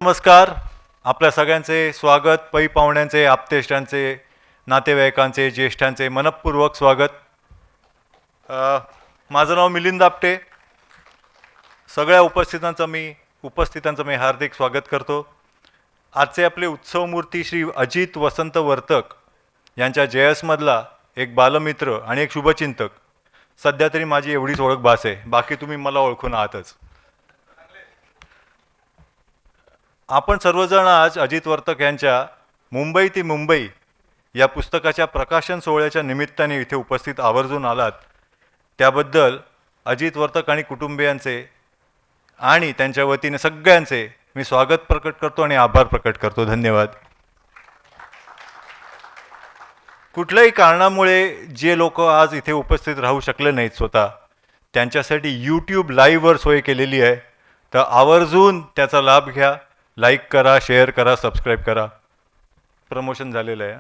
नमस्कार. आपल्या सगळ्यांचे स्वागत. पै पाहुण्यांचे, आप्तेष्टांचे, नातेवाईकांचे, ज्येष्ठांचे मनपूर्वक स्वागत. माझं नाव मिलिंद आपटे. सगळ्या उपस्थितांचं मी हार्दिक स्वागत करतो. आजचे आपले उत्सवमूर्ती श्री अजित वसंत वर्तक यांच्या जयसमधला एक बालमित्र आणि एक शुभचिंतक. सध्या तरी माझी एवढीच ओळख भास आहे, बाकी तुम्ही मला ओळखून आहातच. आपण सर्वजण आज अजित वर्तक यांच्या मुंबई ती मुंबई या पुस्तकाच्या प्रकाशन सोहळ्याच्या निमित्ताने इथे उपस्थित आवर्जून आलात, त्याबद्दल अजित वर्तक आणि कुटुंबियांचे आणि त्यांच्या वतीने सगळ्यांचे मी स्वागत प्रकट करतो आणि आभार प्रकट करतो. धन्यवाद. कुठल्याही कारणामुळे जे लोक आज इथे उपस्थित राहू शकले नाहीत स्वतः, त्यांच्यासाठी यूट्यूब लाईव्हवर सोय केलेली आहे, तर आवर्जून त्याचा लाभ घ्या. लाईक करा, शेअर करा, सबस्क्राईब करा. प्रमोशन झालेलं आहे.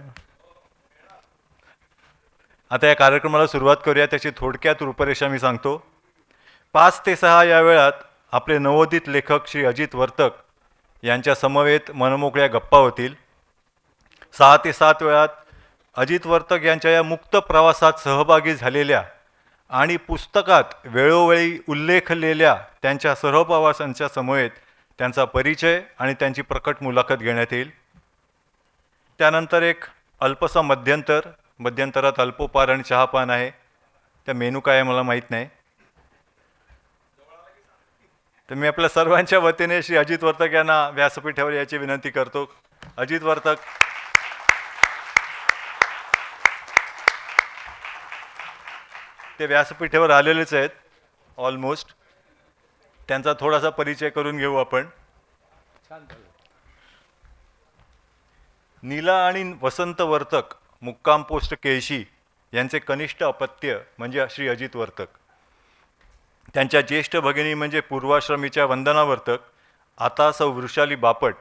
आता या कार्यक्रमाला सुरुवात करूया. त्याची थोडक्यात रूपरेषा मी सांगतो. 5 ते 6 या वेळात आपले नवोदित लेखक श्री अजित वर्तक यांच्या समवेत मनमोकळ्या गप्पा होतील. 6 ते 7 वेळात अजित वर्तक यांच्या या मुक्त प्रवासात सहभागी झालेल्या आणि पुस्तकात वेळोवेळी उल्लेखलेल्या त्यांच्या सहप्रवासांच्या समवेत त्यांचा परिचय आणि त्यांची प्रकट मुलाखत घेण्यात येईल. त्यानंतर एक अल्पसा मध्यंतरात अल्पोपार आणि चहापान आहे. त्या मेनू काय आहे मला माहीत नाही, तर मी आपल्या सर्वांच्या वतीने श्री अजित वर्तक यांना व्यासपीठावर याची विनंती करतो. अजित वर्तक. ते व्यासपीठावर आलेलेच आहेत ऑलमोस्ट. त्यांचा थोडासा परिचय करून घेऊ आपण. नीला आणि वसंत वर्तक मुक्काम पोस्ट केळशी यांचे कनिष्ठ अपत्य म्हणजे श्री अजित वर्तक. त्यांच्या ज्येष्ठ भगिनी म्हणजे पूर्वाश्रमीच्या वंदना वर्तक, आता सौ वृषाली बापट,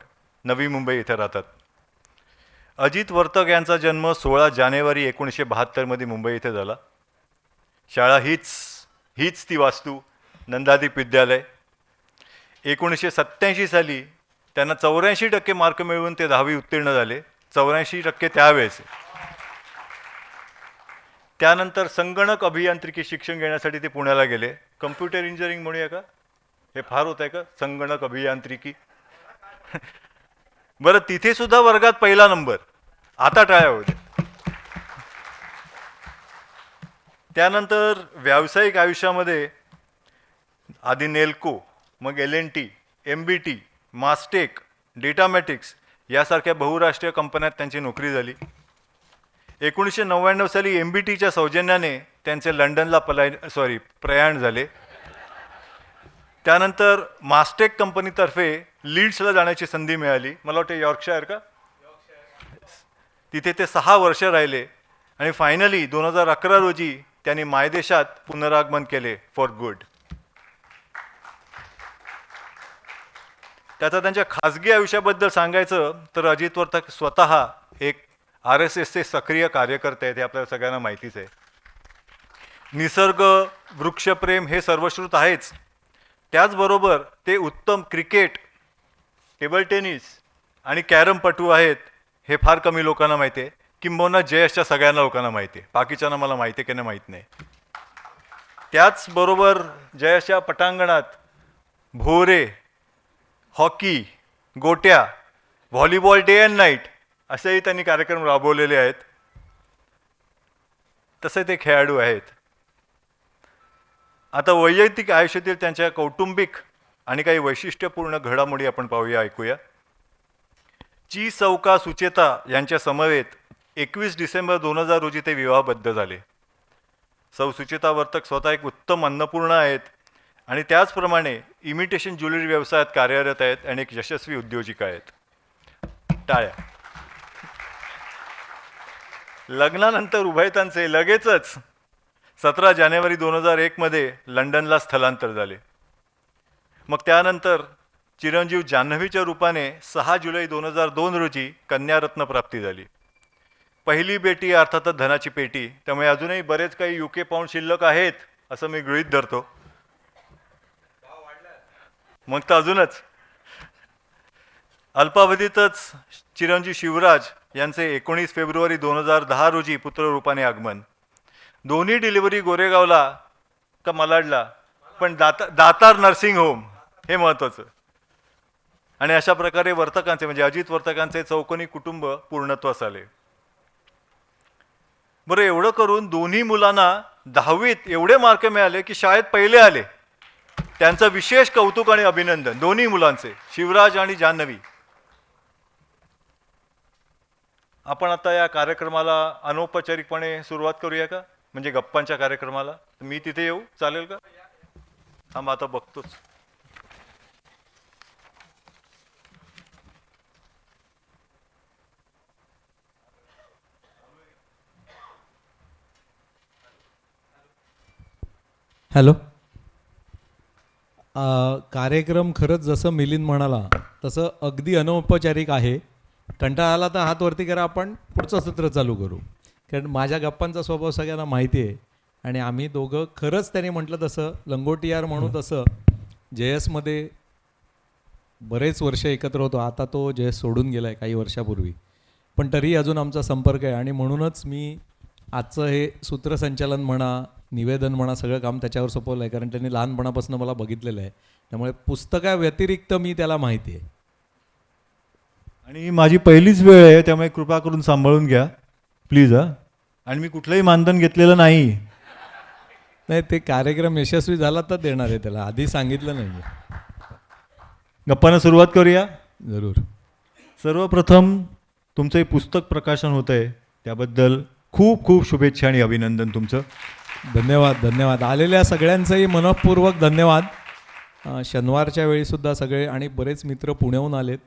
नवी मुंबई येथे राहतात. अजित वर्तक यांचा जन्म 16 जानेवारी 1972 मुंबई येथे झाला. शाळा हीच ती वास्तू, नंदादीप विद्यालय. 1987 साली त्यांना 84% मार्क मिळवून ते 10वी उत्तीर्ण झाले. 84% त्यावेळेस. त्यानंतर संगणक अभियांत्रिकी शिक्षण घेण्यासाठी ते पुण्याला गेले. कम्प्युटर इंजिनिअरिंग म्हणूया का, हे फार होत आहे का, संगणक अभियांत्रिकी. बरं, तिथे सुद्धा वर्गात पहिला नंबर. आता टाळ्या होत्या. त्यानंतर व्यावसायिक आयुष्यामध्ये आधी नेल्को, मग LNT, MBT, मास्टेक, डेटामॅटिक्स यासारख्या बहुराष्ट्रीय कंपन्यात त्यांची नोकरी झाली. 1999 साली MBTच्या सौजन्याने त्यांचे लंडनला प्रयाण झाले. त्यानंतर मास्टेक कंपनीतर्फे लीड्सला जाण्याची संधी मिळाली. मला वाटतं यॉर्कशायर का, तिथे ते 6 वर्ष राहिले आणि फायनली 2011 रोजी त्यांनी मायदेशात पुनरागमन केले फॉर गुड. त्यांच्या खाजगी आयुष्याबद्दल सांगायचं तर अजित वर्तक स्वतः एक RSSचे सक्रिय कार्यकर्ते आहेत, हे आपल्याला सगळ्यांना माहितीच आहे. निसर्ग, वृक्षप्रेम हे सर्वश्रुत आहेच. त्याचबरोबर ते उत्तम क्रिकेट, टेबल टेनिस आणि कॅरमपटू आहेत, हे फार कमी लोकांना माहिती आहे. किंबहुना जयशच्या सगळ्यांना लोकांना माहिती आहे, बाकीच्यांना मला माहिती आहे की नाही माहीत नाही. त्याचबरोबर जयशच्या पटांगणात भोरे, हॉकी, गोट्या, व्हॉलीबॉल डे अँड नाईट असेही त्यांनी कार्यक्रम राबवलेले आहेत. तसे ते खेळाडू आहेत. आता वैयक्तिक आयुष्यातील त्यांच्या कौटुंबिक आणि काही वैशिष्ट्यपूर्ण घडामोडी आपण पाहूया, ऐकूया. ची चौका सुचेता यांच्या समवेत 21 डिसेंबर 2000 रोजी ते विवाहबद्ध झाले. सौ सुचेता वर्तक स्वतः एक उत्तम अन्नपूर्णा आहेत आणि त्याचप्रमाणे इमिटेशन ज्वेलरी व्यवसायात कार्यरत आहेत आणि एक यशस्वी उद्योजिका आहेत. टाळ्या. लग्नानंतर उभयतांचे लगेचच 17 जानेवारी 2001 मध्ये लंडनला स्थलांतर झाले. मग त्यानंतर चिरंजीव जान्हवीच्या रूपाने 6 जुलै 2002 रोजी कन्यारत्न प्राप्ती झाली. पहिली बेटी अर्थातच धनाची पेटी, त्यामुळे अजूनही बरेच काही UK पाऊंड शिल्लक आहेत असं मी गृहीत धरतो. मग तर अजूनच. अल्पावधीतच चिरंजीव शिवराज यांचे 19 फेब्रुवारी 2010 रोजी पुत्ररूपाने आगमन. दोन्ही डिलिव्हरी गोरेगावला का मलाडला, पण दातार नर्सिंग होम हे महत्त्वाचं. आणि अशा प्रकारे वर्तकांचे म्हणजे अजित वर्तकांचे चौकोनी कुटुंब पूर्णत्वास आले. बरं, एवढं करून दोन्ही मुलांना 10वीत एवढे मार्क मिळाले की शाळेत पहिले आले. त्यांचं विशेष कौतुक आणि अभिनंदन दोन्ही मुलांचे, शिवराज आणि जान्हवी. आपण आता या कार्यक्रमाला अनौपचारिकपणे सुरुवात करूया का, म्हणजे गप्पांच्या कार्यक्रमाला? मी तिथे येऊ, चालेल का? थांब, आता बघतोच. हॅलो. कार्यक्रम खरंच जसं मिलिंद म्हणाला तसं अगदी अनौपचारिक आहे. कंटाळा आला तर हात वरती करा, आपण पुढचं सत्र चालू करू. कारण माझ्या गप्पांचा स्वभाव सगळ्यांना माहिती आहे. आणि आम्ही दोघं खरंच त्याने म्हटलं तसं लंगोटियार म्हणू तसं JSमध्ये बरेच वर्ष एकत्र होतो. आता तो JS सोडून गेला आहे काही वर्षापूर्वी, पण तरी अजून आमचा संपर्क आहे. आणि म्हणूनच मी आजचं हे सूत्रसंचालन म्हणा, निवेदन म्हणा, सगळं काम त्याच्यावर सोपवलं आहे. कारण त्यांनी लहानपणापासून मला बघितलेलं आहे. त्यामुळे पुस्तकाव्यतिरिक्त मी त्याला माहिती आहे. आणि माझी पहिलीच वेळ आहे, त्यामुळे कृपा करून सांभाळून घ्या प्लीज. आणि मी कुठलंही मानधन घेतलेलं नाही. नाही, ते कार्यक्रम यशस्वी झाला तर देणार आहे त्याला, आधी सांगितलं नाही. गप्पांना सुरुवात करूया. जरूर. सर्वप्रथम तुमचं हे पुस्तक प्रकाशन होतं आहे त्याबद्दल खूप खूप शुभेच्छा आणि अभिनंदन तुमचं. धन्यवाद. धन्यवाद. आलेल्या सगळ्यांचंही मनःपूर्वक धन्यवाद. शनिवारच्या वेळीसुद्धा सगळे आणि बरेच मित्र पुण्याहून आलेत,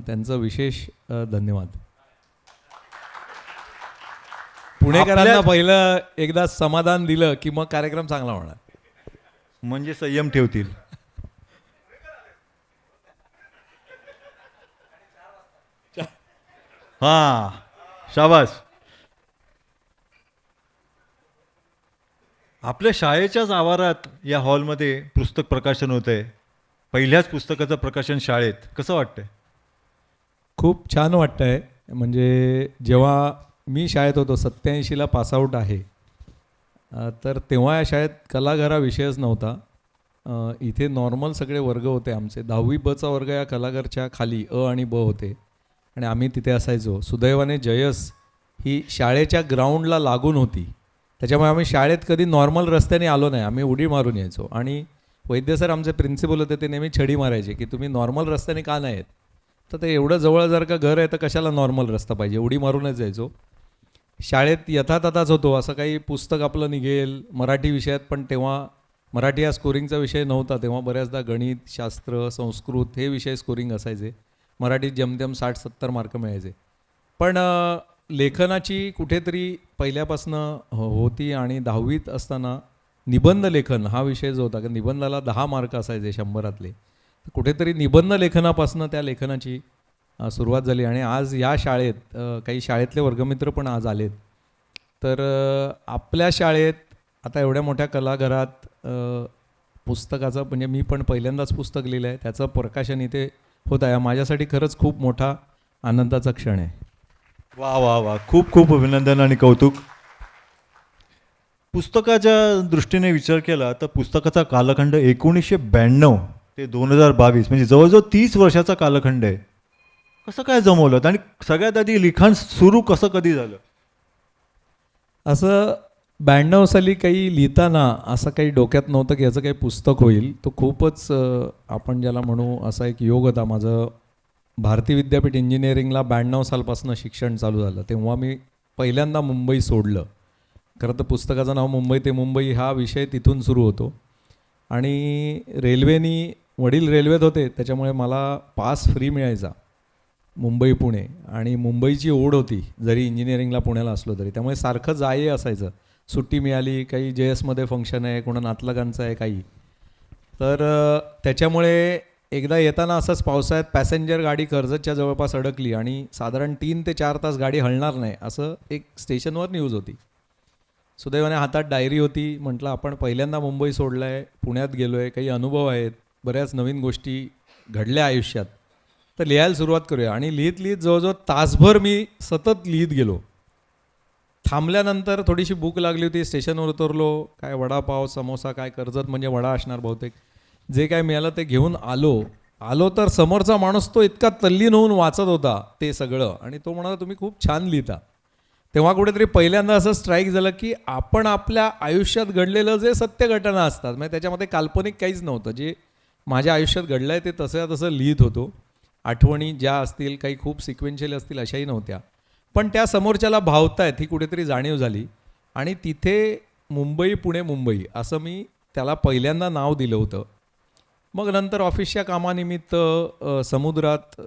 त्यांचं विशेष धन्यवाद. पुणेकरांना पहिलं एकदा समाधान दिलं की मग कार्यक्रम चांगला होणार, म्हणजे संयम ठेवतील. हां, शाबास. आपल्या शाळेच्याच आवारात या हॉलमध्ये पुस्तक प्रकाशन होतं आहे. पहिल्याच पुस्तकाचं प्रकाशन शाळेत. कसं वाटतंय? खूप छान वाटतं आहे. म्हणजे जेव्हा मी शाळेत होतो, 87ला पासआउट आहे, तर तेव्हा या शाळेत कलाघर हा विषयच नव्हता. इथे नॉर्मल सगळे वर्ग होते आमचे. 10वी Bचा वर्ग या कलाघरच्या खाली अ आणि ब होते आणि आम्ही तिथे असायचो. सुदैवाने JS ही शाळेच्या ग्राउंडला लागून होती, त्याच्यामुळे आम्ही शाळेत कधी नॉर्मल रस्त्याने आलो नाही. आम्ही उडी मारून यायचो. आणि वैद्य सर आमचे प्रिन्सिपल होते, ते नेहमी छडी मारायचे की तुम्ही नॉर्मल रस्त्याने का नाही येत. तर ते एवढं जवळ जर का घर आहे तर कशाला नॉर्मल रस्ता पाहिजे, उडी मारूनच जायचो. शाळेत यथातथाच होतो. असं काही पुस्तक आपलं निघेल मराठी विषयात, पण तेव्हा मराठी हा स्कोरिंगचा विषय नव्हता. तेव्हा बऱ्याचदा गणित, शास्त्र, संस्कृत हे विषय स्कोरिंग असायचे. मराठीत जमतेम 60-70 मार्क मिळायचे. पण लेखनाची कुठेतरी पहिल्यापासनं होती. आणि 10वीत असताना निबंध लेखन हा विषय जो होता, की निबंधाला 10 मार्क असायचे 100रातले, कुठेतरी निबंध लेखनापासनं त्या लेखनाची सुरुवात झाली. आणि आज या शाळेत काही शाळेतले वर्गमित्र पण आज आलेत. तर आपल्या शाळेत आता एवढ्या मोठ्या कलाघरात पुस्तकाचं, म्हणजे मी पण पहिल्यांदाच पुस्तक लिहिलं आहे, त्याचं प्रकाशन इथे होत आहे. माझ्यासाठी खरंच खूप मोठा आनंदाचा क्षण आहे. वा वा वा, खूप खूप अभिनंदन आणि कौतुक. पुस्तकाच्या दृष्टीने विचार केला तर पुस्तकाचा कालखंड 1992 ते 2022, म्हणजे जवळजवळ 30 वर्षाचा कालखंड आहे. कसं काय जमवलं? आणि सगळ्यात आधी लिखाण सुरू कसं कधी झालं? असं 92 साली काही लिहिताना असं काही डोक्यात नव्हतं की याचं काही पुस्तक होईल. तो खूपच आपण ज्याला म्हणू असा एक योग होता. माझं भारती विद्यापीठ इंजिनिअरिंगला 92 सालपासून शिक्षण चालू झालं. तेव्हा मी पहिल्यांदा मुंबई सोडलं. खरं तर पुस्तकाचं नाव मुंबई ते मुंबई हा विषय तिथून सुरू होतो. आणि रेल्वेनी, वडील रेल्वेत होते, त्याच्यामुळे मला पास फ्री मिळायचा मुंबई पुणे. आणि मुंबईची ओढ होती जरी इंजिनिअरिंगला पुण्याला असलो तरी, त्यामुळे सारखं जाये असायचं. सुट्टी मिळाली, काही JSमध्ये फंक्शन आहे, कोणा नातलगांचं आहे काही, तर त्याच्यामुळे एकदा येताना असंच पावसाळ्यात पॅसेंजर गाडी कर्जतच्या जवळपास अडकली आणि साधारण 3 ते 4 तास गाडी हलणार नाही असं एक स्टेशनवर न्यूज होती. सुदैवाने हातात डायरी होती. म्हटलं आपण पहिल्यांदा मुंबई सोडलं आहे, पुण्यात गेलो आहे, काही अनुभव आहेत, बऱ्याच नवीन गोष्टी घडल्या आयुष्यात, तर लिहायला सुरुवात करूया. आणि लिहित लिहित जवळजवळ तासभर मी सतत लिहित गेलो. थांबल्यानंतर थोडीशी भूक लागली होती, स्टेशनवर उतरलो, काय वडापाव समोसा, काय कर्जत म्हणजे वडा असणार बहुतेक, जे काय मिळालं ते घेऊन आलो तर समोरचा माणूस तो इतका तल्लीन होऊन वाचत होता ते सगळं, आणि तो म्हणाला तुम्ही खूप छान लिहिता. तेव्हा कुठेतरी पहिल्यांदा असं स्ट्राईक झालं की आपण आपल्या आयुष्यात घडलेलं जे सत्य घटना असतात, म्हणजे त्याच्यामध्ये काल्पनिक काहीच नव्हतं, जे माझ्या आयुष्यात घडलं आहे ते तसं लिहित होतो. आठवणी ज्या असतील काही खूप सिक्वेन्शियल असतील अशाही नव्हत्या, पण त्या समोरच्याला भावतायत ही कुठेतरी जाणीव झाली. आणि तिथे मुंबई पुणे मुंबई असं मी त्याला पहिल्यांदा नाव दिलं होतं. मग नंतर ऑफिसच्या कामानिमित्त समुद्रात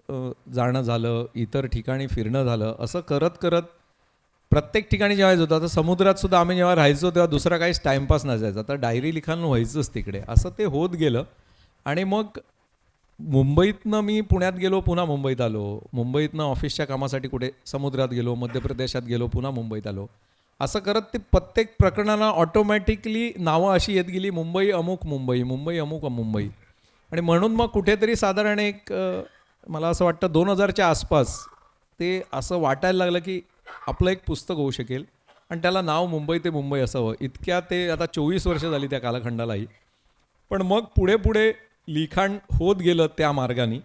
जाणं झालं, इतर ठिकाणी फिरणं झालं. असं करत करत प्रत्येक ठिकाणी जेव्हा होतं, तर समुद्रात सुद्धा आम्ही जेव्हा राहायचो तेव्हा दुसरा काहीच टाईमपास नसायचा, तर डायरी लिखाण व्हायचंच तिकडे. असं ते होत गेलं. आणि मग मुंबईतनं मी पुण्यात गेलो, पुन्हा मुंबईत आलो, मुंबईतनं ऑफिसच्या कामासाठी कुठे समुद्रात गेलो, मध्य प्रदेशात गेलो, पुन्हा मुंबईत आलो. असं करत ते प्रत्येक प्रकरणाला ऑटोमॅटिकली नावं अशी येत गेली, मुंबई अमुक मुंबई, मुंबई अमुक मुंबई. आणि म्हणून मग कुठेतरी साधारण एक मला असं वाटतं 2000च्या आसपास ते असं वाटायला लागलं की आपलं एक पुस्तक होऊ शकेल आणि त्याला नाव मुंबई ते मुंबई असावं. इतक्या ते आता 24 वर्ष झाली त्या कालखंडालाही. पण मग पुढे पुढे लिखाण होत गेलं त्या मार्गाने.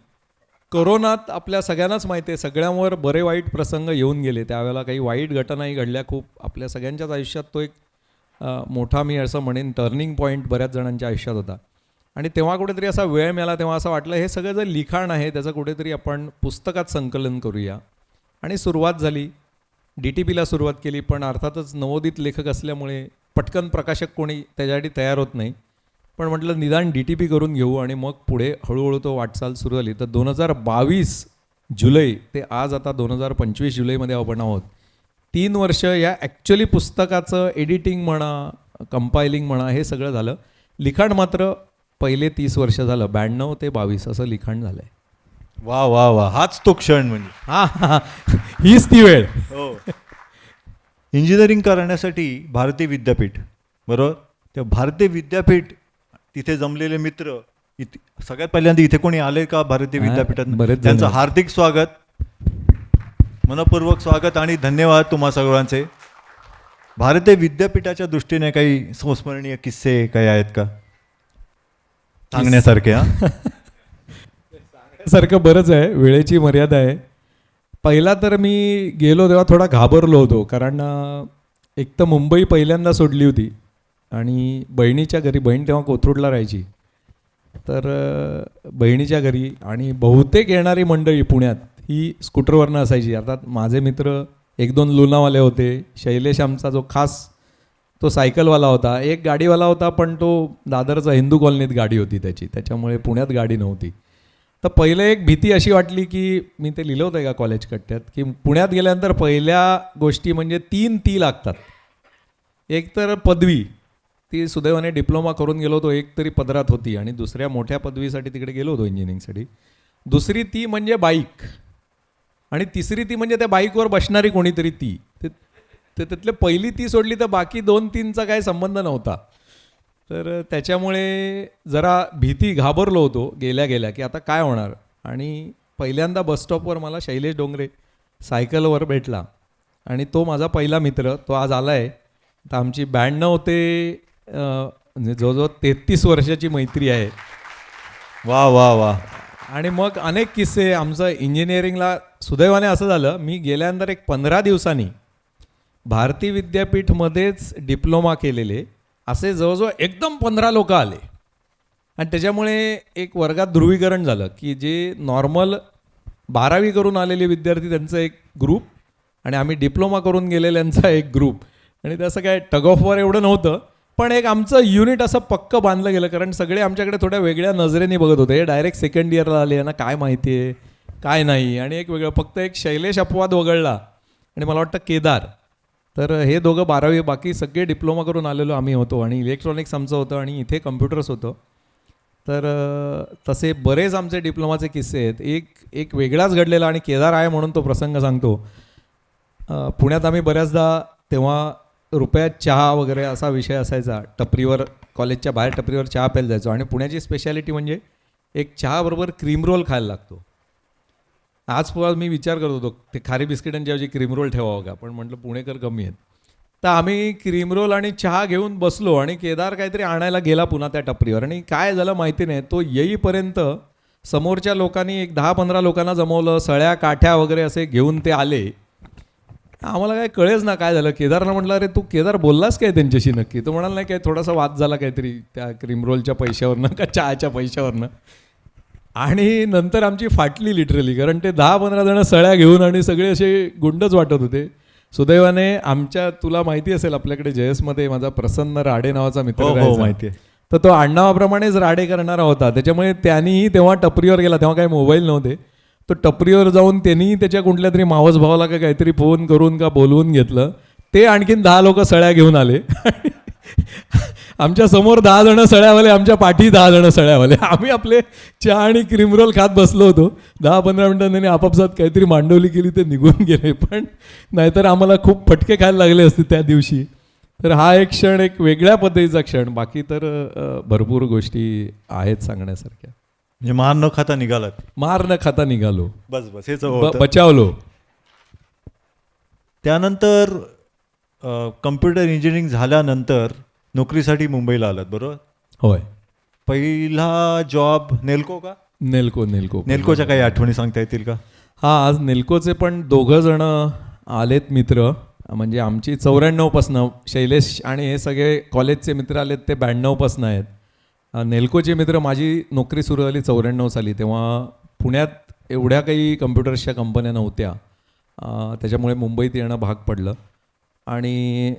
कोरोनात आपल्या सगळ्यांनाच माहिती आहे सगळ्यांवर बरे वाईट प्रसंग येऊन गेले. त्यावेळेला काही वाईट घटनाही घडल्या खूप आपल्या सगळ्यांच्याच आयुष्यात. तो एक मोठा मी असं म्हणेन टर्निंग पॉईंट बऱ्याच जणांच्या आयुष्यात होता. आणि तेव्हा कुठेतरी असा वेळ मिळाला, तेव्हा असं वाटलं हे सगळं जे लिखाण आहे त्याचं कुठेतरी आपण पुस्तकात संकलन करूया. आणि सुरुवात झाली, DTPला सुरुवात केली. पण अर्थातच नवोदित लेखक असल्यामुळे पटकन प्रकाशक कोणी त्याच्यासाठी तयार होत नाही. पण म्हटलं निदान DTP करून घेऊ आणि मग पुढे हळूहळू तो वाटचाल सुरू झाली. तर 2022 जुलै ते आज आता 2025 जुलैमध्ये आपण आहोत. 3 वर्ष या ॲक्च्युली पुस्तकाचं एडिटिंग म्हणा, कंपायलिंग म्हणा, हे सगळं झालं. लिखाण मात्र पहिले 30 वर्ष झालं, 92 ते 22 असं लिखाण झालं आहे. वा वा वा, हाच तो क्षण म्हणजे. हां, हीच ती वेळ. हो. इंजिनिअरिंग करण्यासाठी भारतीय विद्यापीठ, बरोबर. त्या भारतीय विद्यापीठ तिथे जमलेले मित्र, सगळ्यात पहिल्यांदा इथे कोणी आले का भारतीय विद्यापीठात? बरेच त्यांचं जण. हार्दिक स्वागत, मनपूर्वक स्वागत आणि धन्यवाद तुम्हा सर्वांचे. भारतीय विद्यापीठाच्या दृष्टीने काही संस्मरणीय किस्से काही आहेत का सांगण्यासारखे? सारखं बरंच आहे, वेळेची मर्यादा आहे. पहिला तर मी गेलो तेव्हा थोडा घाबरलो होतो, कारण एक तर मुंबई पहिल्यांदा सोडली होती आणि बहिणीच्या घरी, बहीण तेव्हा कोथरूडला राहायची, तर बहिणीच्या घरी. आणि बहुतेक येणारी मंडळी पुण्यात ही स्कूटरवरनं असायची. अर्थात माझे मित्र 1-2 लोणावाले होते. शैलेश आमचा जो खास तो सायकलवाला होता. एक गाडीवाला होता, पण तो दादरचा हिंदू कॉलनीत गाडी होती त्याची, त्याच्यामुळे पुण्यात गाडी नव्हती. तर पहिले एक भीती अशी वाटली की मी ते लिहिलं होतं का कॉलेज कट्ट्यात, की पुण्यात गेल्यानंतर पहिल्या गोष्टी म्हणजे 3 ती लागतात. एक तर पदवी, ती सुदैवाने डिप्लोमा करून गेलो होतो, एक तरी पदरात होती. आणि दुसऱ्या मोठ्या पदवीसाठी तिकडे गेलो होतो इंजिनिअरिंगसाठी. दुसरी ती म्हणजे बाईक. आणि तिसरी ती म्हणजे त्या बाईकवर बसणारी कोणीतरी ती. ते त्यातले पहिली ती सोडली तर बाकी 2-3चा काही संबंध नव्हता. तर त्याच्यामुळे जरा भीती, घाबरलो होतो गेल्या गेल्या की आता काय होणार. आणि पहिल्यांदा बसस्टॉपवर मला शैलेश डोंगरे सायकलवर भेटला आणि तो माझा पहिला मित्र. तो आज आला आहे. तर आमची 92 ते म्हणजे जवळजवळ 33 वर्षाची मैत्री आहे. वा वा वा. आणि मग अनेक किस्से. आमचं इंजिनिअरिंगला सुदैवाने असं झालं, मी गेल्यानंतर एक 15 दिवसांनी भारतीय विद्यापीठमध्येच डिप्लोमा केलेले असे जवळजवळ एकदम 15 लोक आले. आणि त्याच्यामुळे एक वर्गात ध्रुवीकरण झालं की जे नॉर्मल 12वी करून आलेले विद्यार्थी त्यांचं एक ग्रुप आणि आम्ही डिप्लोमा करून गेलेल्यांचा एक ग्रुप. आणि तसं काय टग ऑफ वॉर एवढं नव्हतं, पण एक आमचं युनिट असं पक्कं बांधलं गेलं. कारण सगळे आमच्याकडे थोड्या वेगळ्या नजरेने बघत होते. हे डायरेक्ट सेकंड इयरला आले, यांना काय माहिती आहे काय नाही. आणि एक वेगळं फक्त एक शैलेश अपवाद वगळला आणि मला वाटतं केदार, तर हे दोघं 12वी, बाकी सगळे डिप्लोमा करून आलेलो आम्ही होतो. आणि इलेक्ट्रॉनिक्स आमचं होतं आणि इथे कम्प्युटर्स होतं. तर तसे बरेच आमचे डिप्लोमाचे किस्से आहेत. एक वेगळाच घडलेला आणि केदार आहे म्हणून तो प्रसंग सांगतो. पुण्यात आम्ही बऱ्याचदा तेव्हा रुपयात चहा वगैरे असा विषय असायचा. टपरीवर, कॉलेजच्या बाहेर टपरीवर चहा प्यायला जायचो. आणि पुण्याची स्पेशालिटी म्हणजे एक चहाबरोबर क्रीम रोल खायला लागतो. आज पुढे मी विचार करत होतो ते खारी बिस्किटांच्या ऐवजी क्रीम रोल ठेवावं का, पण म्हटलं पुणेकर कमी आहेत. तर आम्ही क्रीम रोल आणि चहा घेऊन बसलो आणि केदार काहीतरी आणायला गेला पुन्हा त्या टपरीवर. आणि काय झालं माहिती नाही, तो येईपर्यंत समोरच्या लोकांनी एक 10-15 लोकांना जमवलं, सळ्या काठ्या वगैरे असे घेऊन ते आले. आम्हाला काय कळेच ना काय झालं. केदारला म्हटलं, अरे तू केदार बोललास काय त्यांच्याशी नक्की? तो म्हणाला नाही काय, थोडासा वाद झाला काहीतरी त्या क्रीम रोलच्या पैशावरनं का चहाच्या पैशावरनं. आणि नंतर आमची फाटली लिटरली, कारण ते 10-15 जण सळ्या घेऊन आणि सगळे असे गुंडच वाटत होते. सुदैवाने आमच्या, तुला माहिती असेल आपल्याकडे जयसमध्ये माझा प्रसन्न राडे नावाचा मित्र राहायचा. माहिती आहे. तर तो आडनावाप्रमाणेच राडे करणारा होता. त्याच्यामुळे त्यांनीही तेव्हा टपरीवर गेला, तेव्हा काही मोबाईल नव्हते. तो टपरीवर जाऊन त्यांनी त्याच्या कुठल्या तरी मावस भावाला का काहीतरी फोन करून का बोलवून घेतलं. ते आणखीन 10 लोक सळ्या घेऊन आले. आमच्या समोर 10 जण सळ्यावाले, आमच्या पाठी 10 जण सळ्यावाले. आम्ही आपले चहा आणि क्रीम रोल खात बसलो होतो. 10-15 मिनिटांनी त्यांनी आपापसात काहीतरी मांडवली केली, ते निघून गेले. पण नाहीतर आम्हाला खूप फटके खायला लागले असते त्या दिवशी. तर हा एक क्षण, एक वेगळ्या पद्धतीचा क्षण. बाकी तर भरपूर गोष्टी आहेत सांगण्यासारख्या. म्हणजे मार न खाता निघालात. मार न खाता निघालो, बस हेच होतं. बचावलो. त्यानंतर कम्प्युटर इंजिनिअरिंग झाल्यानंतर नोकरीसाठी मुंबईला आलात, बरोबर? होय. पहिला जॉब नेल्को का? नेल्कोच्या काही आठवणी सांगता येतील का? हा, आज नेल्कोचे पण 2 जण आलेत मित्र. म्हणजे आमची 94पासनं, शैलेश आणि हे सगळे कॉलेजचे मित्र आलेत ते 92पासनं आहेत. नेल्कोचे मित्र, माझी नोकरी सुरू झाली 94 साली. तेव्हा पुण्यात एवढ्या काही कम्प्युटर्सच्या कंपन्या नव्हत्या, त्याच्यामुळे मुंबईत येणं भाग पडलं. आणि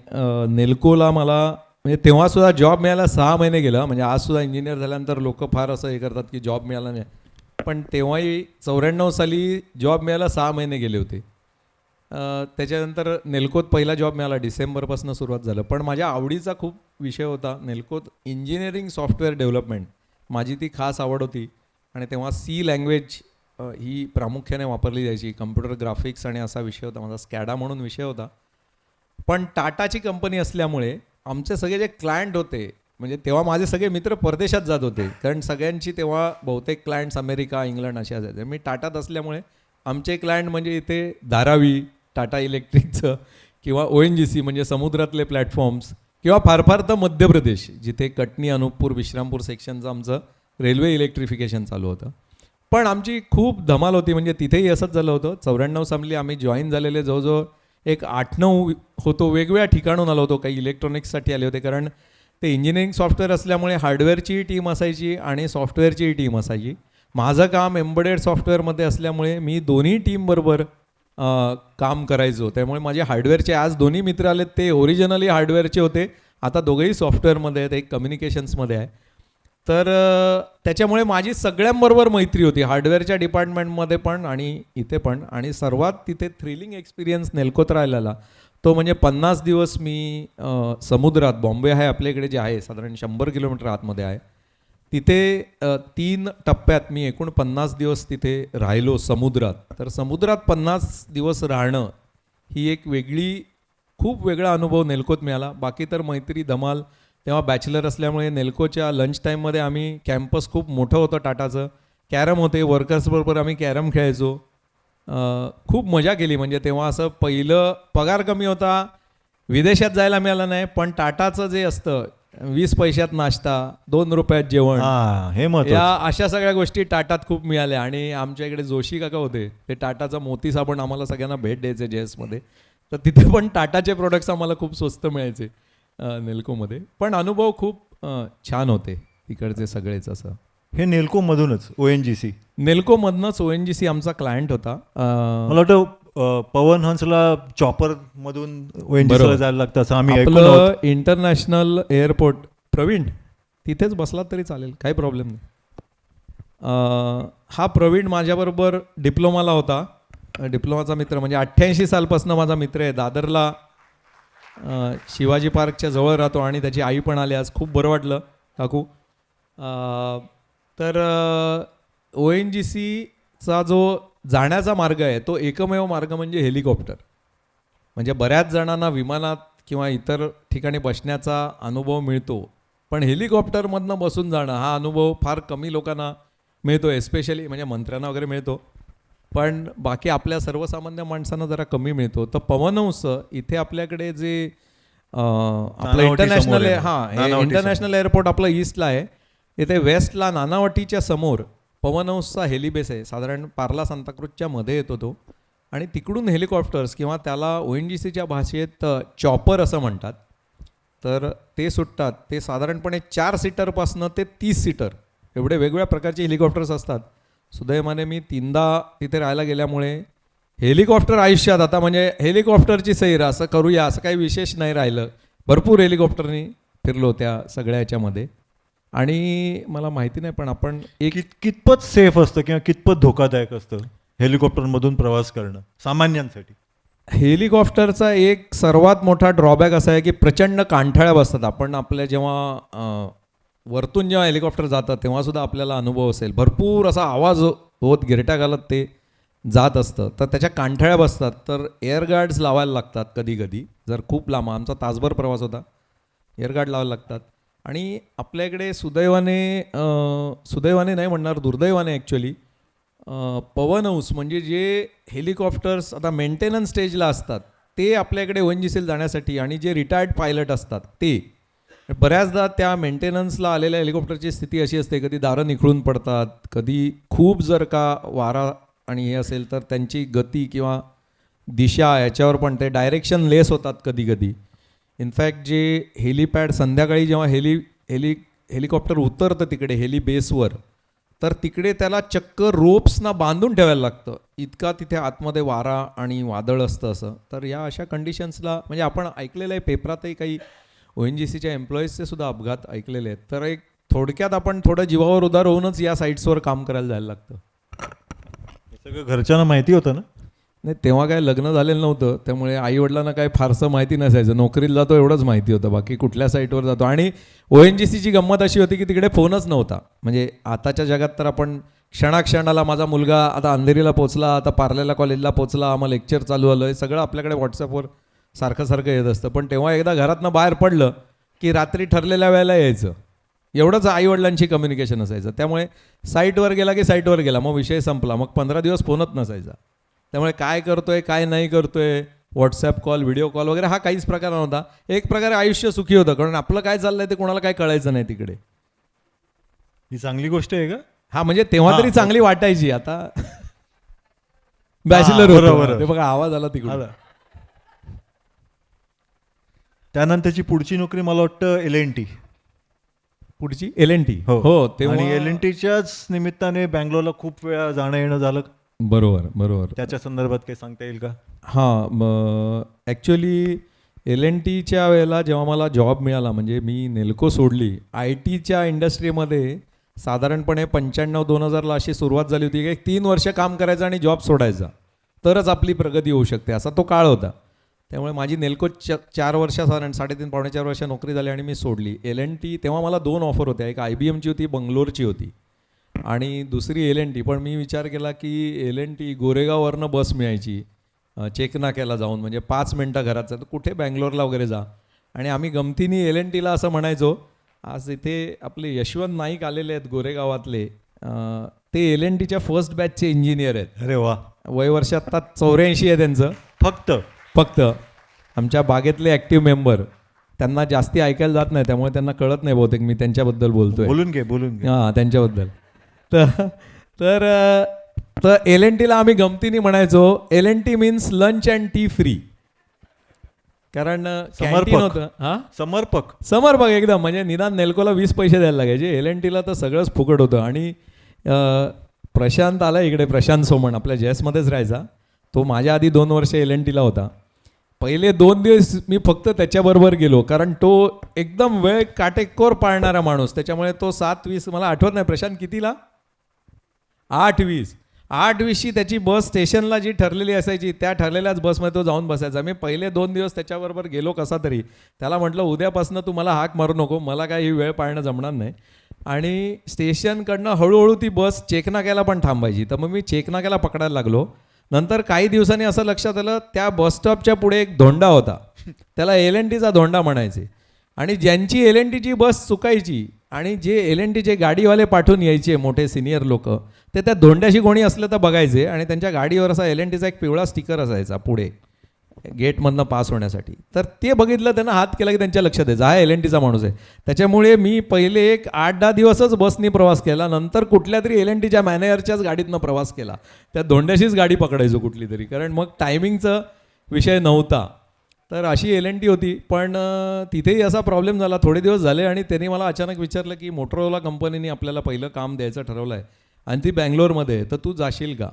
नेल्कोला मला म्हणजे तेव्हासुद्धा जॉब मिळायला 6 महिने गेलं. म्हणजे आजसुद्धा इंजिनियर झाल्यानंतर लोक फार असं हे करतात की जॉब मिळाला नाही, पण तेव्हाही 94 साली जॉब मिळायला 6 महिने गेले होते. त्याच्यानंतर नेल्कोत पहिला जॉब मिळाला, डिसेंबरपासून सुरुवात झालं. पण माझ्या आवडीचा खूप विषय होता नेल्कोत, इंजिनिअरिंग सॉफ्टवेअर डेव्हलपमेंट. माझी ती खास आवड होती. आणि तेव्हा सी लँग्वेज ही प्रामुख्याने वापरली जायची. कम्प्युटर ग्राफिक्स आणि असा विषय होता माझा, स्कॅडा म्हणून विषय होता. पण टाटाची कंपनी असल्यामुळे आमचे सगळे जे क्लायंट होते, म्हणजे तेव्हा माझे सगळे मित्र परदेशात जात होते, कारण सगळ्यांची तेव्हा बहुतेक क्लायंट्स अमेरिका, इंग्लंड असे असायचे. मी टाटात असल्यामुळे आमचे क्लायंट म्हणजे इथे धारावी, टाटा इलेक्ट्रिकचं, किंवा ONGC म्हणजे समुद्रातले प्लॅटफॉर्म्स, किंवा फार फार तर मध्य प्रदेश, जिथे कटनी, अनुपपूर, विश्रामपूर सेक्शनचं आमचं रेल्वे इलेक्ट्रिफिकेशन चालू होतं. पण आमची खूप धमाल होती. म्हणजे तिथेही असंच झालं होतं. 94 साली आम्ही जॉईन झालेले जवळजवळ एक 8-9 होतो, वेगवेगळ्या ठिकाणून आलो होतो. काही इलेक्ट्रॉनिक्ससाठी आले होते, कारण ते इंजिनिअरिंग सॉफ्टवेअर असल्यामुळे हार्डवेअरची टीम असायची आणि सॉफ्टवेअरची टीम असायची. माझं काम एम्बेडेड सॉफ्टवेअरमध्ये असल्यामुळे मी दोन्ही टीमबरोबर काम करायचो. त्यामुळे माझे हार्डवेअरचे, आज दोन्ही मित्र आलेत ते ओरिजिनली हार्डवेअरचे होते, आता दोघंही सॉफ्टवेअरमध्ये आहेत, एक कम्युनिकेशन्समध्ये आहे. तर त्याच्यामुळे माझी सगळ्यांबरोबर मैत्री होती, हार्डवेअरच्या डिपार्टमेंटमध्ये पण आणि इथे पण. आणि सर्वात तिथे थ्रिलिंग एक्सपिरियन्स नेल्कोत राहिलेला तो म्हणजे 50 दिवस मी समुद्रात, बॉम्बे आहे आपल्याकडे जे आहे साधारण 100 किलोमीटर आतमध्ये आहे, तिथे 3 टप्प्यात मी एकूण 50 दिवस तिथे राहिलो समुद्रात. तर समुद्रात 50 दिवस राहणं ही एक वेगळी, खूप वेगळा अनुभव नेल्कोत मिळाला. बाकी तर मैत्री धमाल. तेव्हा बॅचलर असल्यामुळे नेल्कोच्या लंच टाईममध्ये आम्ही, कॅम्पस खूप मोठं होतं टाटाचं, कॅरम होते, वर्कर्सबरोबर आम्ही कॅरम खेळायचो. खूप मजा केली. म्हणजे तेव्हा असं पहिलं, पगार कमी होता, विदेशात जायला मिळालं नाही, पण टाटाचं जे असतं 20 पैशात नाश्ता, 2 रुपयात जेवण, हे महत्त्वाचं. या अशा सगळ्या गोष्टी टाटात खूप मिळाल्या. आणि आमच्या इकडे जोशी काका होते, ते टाटाचा मोती साबण आम्हाला सगळ्यांना भेट द्यायचे जेएसमध्ये. तर तिथे पण टाटाचे प्रोडक्ट्स आम्हाला खूप स्वस्त मिळायचे नेल्कोमध्ये. पण अनुभव खूप छान होते तिकडचे सगळेच. असं हे नेल्कोमधूनच ONGC? नेल्कोमधनंच. ONGC आमचा क्लायंट होता. मला वाटतं पवन हंसला चॉपर मधून ONGCला जायला लागतं असं आम्ही ऐकलं. आपलं इंटरनॅशनल एअरपोर्ट, प्रवीण, तिथेच बसला तरी चालेल, काही प्रॉब्लेम नाही. हा प्रवीण माझ्याबरोबर डिप्लोमाला होता, डिप्लोमाचा मित्र. म्हणजे 88 सालपासून माझा मित्र आहे. दादरला शिवाजी पार्कच्या जवळ राहतो आणि त्याची आई पण आली आज. खूप बरं वाटलं काकू. तर ONGCचा जो जाण्याचा मार्ग आहे तो एकमेव मार्ग म्हणजे हेलिकॉप्टर. म्हणजे बऱ्याच जणांना विमानात किंवा इतर ठिकाणी बसण्याचा अनुभव मिळतो, पण हेलिकॉप्टरमधनं बसून जाणं हा अनुभव फार कमी लोकांना मिळतो. एस्पेशली म्हणजे मंत्र्यांना वगैरे मिळतो, पण बाकी आपल्या सर्वसामान्य माणसांना जरा कमी मिळतो. तर पवनहंस इथे आपल्याकडे जे आपलं नानावटी इंटरनॅशनल समोर आहे. हां नानावटी इंटरनॅशनल एअरपोर्ट आपलं ईस्टला आहे. इथे वेस्टला नानावटीच्या समोर पवनहंसचा हेलिबेस आहे. साधारण पार्ला सांताक्रूजच्या मध्ये येतो तो. आणि तिकडून हेलिकॉप्टर्स किंवा त्याला ONGCच्या भाषेत चॉपर असं म्हणतात. तर ते सुटतात. ते साधारणपणे 4 सीटरपासनं ते 30 सीटर एवढे वेगवेगळ्या प्रकारचे हेलिकॉप्टर्स असतात. सुदैवाने मी 3दा तिथे राहायला गेल्यामुळे हेलिकॉप्टर आयुष्यात आता म्हणजे हेलिकॉप्टरची सैर असं करूया असं काही विशेष नाही राहिलं. भरपूर हेलिकॉप्टरनी फिरलो त्या सगळ्या याच्यामध्ये. आणि मला माहिती नाही पण आपण एक कितपत सेफ असतं किंवा कितपत धोकादायक असतं हेलिकॉप्टरमधून प्रवास करणं सामान्यांसाठी? हेलिकॉप्टरचा एक सर्वात मोठा ड्रॉबॅक असा आहे की प्रचंड कांठाळ्या बसतात. आपण आपल्या जेव्हा वरतून जेव्हा हेलिकॉप्टर जातात तेव्हासुद्धा आपल्याला अनुभव असेल भरपूर असा आवाज होत गिरट्या घालत ते जात असतं. तर त्याच्या कांठाळ्या बसतात. तर एअरगार्ड्स लावायला लागतात कधी कधी. जर खूप लांब आमचा तासभर प्रवास होता एअरगार्ड लावायला लागतात. आणि आपल्या इकडे सुदैवाने नाही म्हणणार दुर्दैवाने ॲक्च्युली पवनहंस म्हणजे जे हेलिकॉप्टर्स आता मेंटेनन्स स्टेजला असतात ते आपल्याकडे ONGCला जाण्यासाठी आणि जे रिटायर्ड पायलट असतात ते बऱ्याचदा त्या मेंटेनन्सला आलेल्या हेलिकॉप्टरची स्थिती अशी असते कधी दारं निखळून पडतात, कधी खूप जर का वारा आणि हे असेल तर त्यांची गती किंवा दिशा याच्यावर पण ते डायरेक्शन लेस होतात कधी कधी. इनफॅक्ट जे हेलिपॅड संध्याकाळी जेव्हा हेलिकॉप्टर उतरतं तिकडे हेली बेसवर तर तिकडे त्याला चक्क रोप्सना बांधून ठेवायला लागतं. इतका तिथे आतमध्ये वारा आणि वादळ असतं असं. तर या अशा कंडिशन्सला म्हणजे आपण ऐकलेलं आहे पेपरातही काही ONGCच्या एम्प्लॉईजचे सुद्धा अपघात ऐकलेले आहेत. तर एक थोडक्यात आपण थोडं जीवावर उदार होऊनच या साईट्सवर काम करायला जायला लागतं. हे सगळं घरच्यांना माहिती होतं ना? नाही तेव्हा काय लग्न झालेलं नव्हतं त्यामुळे आईवडिलांना काय फारसं माहिती नसायचं. नोकरीला जातो एवढंच माहिती होतं बाकी कुठल्या साईटवर जातो. आणि ONGCची गंमत अशी होती की तिकडे फोनच नव्हता. म्हणजे आताच्या जगात तर आपण क्षणाक्षणाला माझा मुलगा आता अंधेरीला पोचला, आता पार्लेला कॉलेजला पोचला, मग लेक्चर चालू आलं, हे सगळं आपल्याकडे व्हॉट्सअपवर सारखं येत असतं. पण तेव्हा एकदा घरातनं बाहेर पडलं की रात्री ठरलेल्या वेळेला यायचं. एवढंच आईवडिलांची कम्युनिकेशन असायचं. त्यामुळे साईटवर गेला की साईटवर गेला मग विषय संपला. मग 15 दिवस फोनच नसायचा. त्यामुळे काय करतोय काय नाही करतोय व्हॉट्सॲप कॉल व्हिडिओ कॉल वगैरे हा काहीच प्रकार नव्हता. एक प्रकारे आयुष्य सुखी होतं कारण आपलं काय चाललंय ते कोणाला काय कळायचं नाही तिकडे. ही चांगली गोष्ट आहे का? हा म्हणजे तेव्हा तरी चांगली वाटायची. आता बॅचलर बरोबर. ते बघा आवाज आला तिकडे. त्यानंतरची पुढची नोकरी मला वाटतं L&T. पुढची L&T. हो तेव्हा आणि L&Tच्याच निमित्ताने बँगलोरला खूप वेळा जाणं येणं झालं. बरोबर. त्याच्या संदर्भात काही सांगता येईल का? हां मग ॲक्च्युली L&Tच्या वेळेला जेव्हा मला जॉब मिळाला म्हणजे मी नेल्को सोडली. IT च्या इंडस्ट्रीमध्ये साधारणपणे 95-2000ला अशी सुरुवात झाली होती की 3 वर्ष काम करायचं आणि जॉब सोडायचा तरच आपली प्रगती होऊ शकते असा तो काळ होता. त्यामुळे माझी नेल्को 4 वर्ष साधारण 3.5-4 वर्ष नोकरी झाली आणि मी सोडली. L&T तेव्हा मला 2 ऑफर होत्या. एक IBMची होती बंगलोरची होती आणि दुसरी L&T. पण मी विचार केला की L&T गोरेगाववरनं बस मिळायची चेकनाक्याला जाऊन म्हणजे 5 मिनटं घराचं तर कुठे बँगलोरला वगैरे जा. आणि आम्ही गमतीने L&Tला असं म्हणायचो. आज इथे आपले यशवंत नाईक आलेले आहेत गोरेगावातले ते L&Tच्या फर्स्ट बॅचचे इंजिनियर आहेत. अरे वा. वय वर्ष आत्ता 84 आहे त्यांचं. फक्त आमच्या बागेतले ॲक्टिव्ह मेंबर. त्यांना जास्ती ऐकायला जात नाही त्यामुळे त्यांना कळत नाही बहुतेक मी त्यांच्याबद्दल बोलतोय. बोलून घे. हां त्यांच्याबद्दल. तर L&Tला आम्ही गमतीने म्हणायचो L&T means lunch and T free. कारण कॅन्टीन होतं. हां समर्पक एकदम म्हणजे निदान नेल्कोला 20 पैसे द्यायला लागायचे. L&Tला तर सगळंच फुकट होतं. आणि प्रशांत आला इकडे. प्रशांत सोमण आपल्या जॅसमध्येच राहायचा. तो माझ्या आधी 2 वर्ष L&Tला होता. पहिले 2 दिवस मी फक्त त्याच्याबरोबर गेलो कारण तो एकदम वेळ काटेकोर पाळणारा माणूस. त्याच्यामुळे तो 7:20 मला आठवत नाही प्रशांत कितीला 8:20ची त्याची बस स्टेशनला जी ठरलेली असायची त्या ठरलेल्याच बसमध्ये तो जाऊन बसायचा. मी पहिले 2 दिवस त्याच्याबरोबर गेलो कसा तरी. त्याला म्हटलं उद्यापासून तू मला हाक मारू नको मला काय ही वेळ पाळणं जमणार नाही. आणि स्टेशनकडनं हळूहळू ती बस चेकनाक्याला पण थांबायची. तर मग मी चेकनाक्याला पकडायला लागलो. नंतर काही दिवसांनी असं लक्षात आलं त्या बसस्टॉपच्या पुढे एक धोंडा होता. त्याला L&Tचा धोंडा म्हणायचे. आणि ज्यांची L&Tची बस चुकायची आणि जे LNTचे गाडीवाले पाठवून यायचे मोठे सिनियर लोक, ते त्या धोंड्याशी कोणी असलं तर बघायचे आणि त्यांच्या गाडीवर असा LNTचा एक पिवळा स्टिकर असायचा पुढे गेटमधनं पास होण्यासाठी. तर ते बघितलं त्यांना हात केला की त्यांच्या लक्षात यायचं हा LNTचा माणूस आहे. त्याच्यामुळे मी पहिले एक 8-10 दिवसच बसनी प्रवास केला, नंतर कुठल्या तरी LNTच्या मॅनेजरच्याच गाडीतनं प्रवास केला. त्या धोंड्याशीच गाडी पकडायचो कुठली तरी, कारण मग टायमिंगचा विषय नव्हता. तर अशी LNT होती. पण तिथेही असा प्रॉब्लेम झाला, थोडे दिवस झाले आणि त्यांनी मला अचानक विचारलं की मोटोरोला कंपनीने आपल्याला पहिलं काम द्यायचं ठरवलं आहे आणि ती बँगलोरमध्ये आहे, तर तू जाशील का?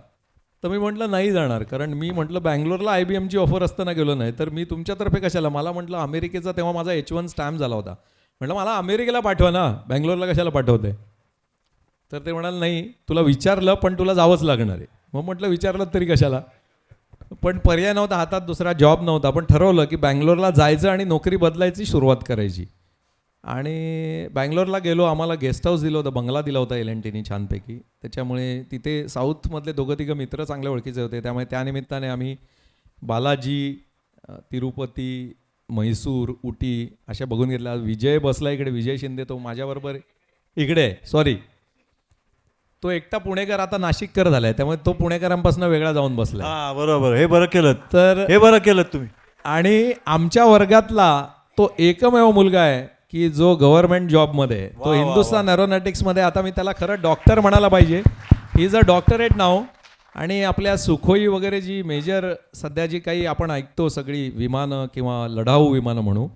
तर मी म्हटलं नाही जाणार, कारण मी म्हटलं बँगलोरला IBMची ऑफर असताना गेलो नाही, तर मी तुमच्यातर्फे कशाला. मला म्हटलं अमेरिकेचा तेव्हा माझा H1 स्टॅम्प झाला होता. म्हटलं मला अमेरिकेला पाठवा ना, बँगलोरला कशाला पाठवते. तर ते म्हणाले नाही, तुला विचारलं पण तुला जावंच लागणार आहे. मग म्हटलं विचारलं तरी कशाला, पण पर्याय नव्हता, हातात दुसरा जॉब नव्हता. पण ठरवलं की बँगलोरला जायचं आणि नोकरी बदलायची सुरुवात करायची. आणि बँगलोरला गेलो, आम्हाला गेस्ट हाऊस दिलं होतं, बंगला दिला होता LNTनी छानपैकी. त्याच्यामुळे तिथे साऊथमधले दोघं मित्र चांगल्या ओळखीचे होते, त्यामुळे त्यानिमित्ताने आम्ही बालाजी, तिरुपती, म्हैसूर, उटी अशा बघून घेतल्या. विजय बसला इकडे, विजय शिंदे, तो माझ्याबरोबर इकडे, सॉरी तो एकटा पुणेकर आता नाशिककर झालाय, त्यामुळे तो पुणेकरांपासून वेगळा जाऊन बसला. हा बरोबर, हे बरं केलं, तर हे बरं केलं तुम्ही. आणि आमच्या वर्गातला तो एकमेव मुलगा आहे की जो गव्हर्नमेंट जॉबमध्ये आहे. तो वा, वा, हिंदुस्तान एरोनॉटिक्समध्ये, आता मी त्याला खरं डॉक्टर म्हणायला पाहिजे, ही इज अ डॉक्टरेट नाव. आणि आपल्या सुखोई वगैरे जी मेजर सध्या जी काही आपण ऐकतो सगळी विमानं किंवा लढाऊ विमानं म्हणू,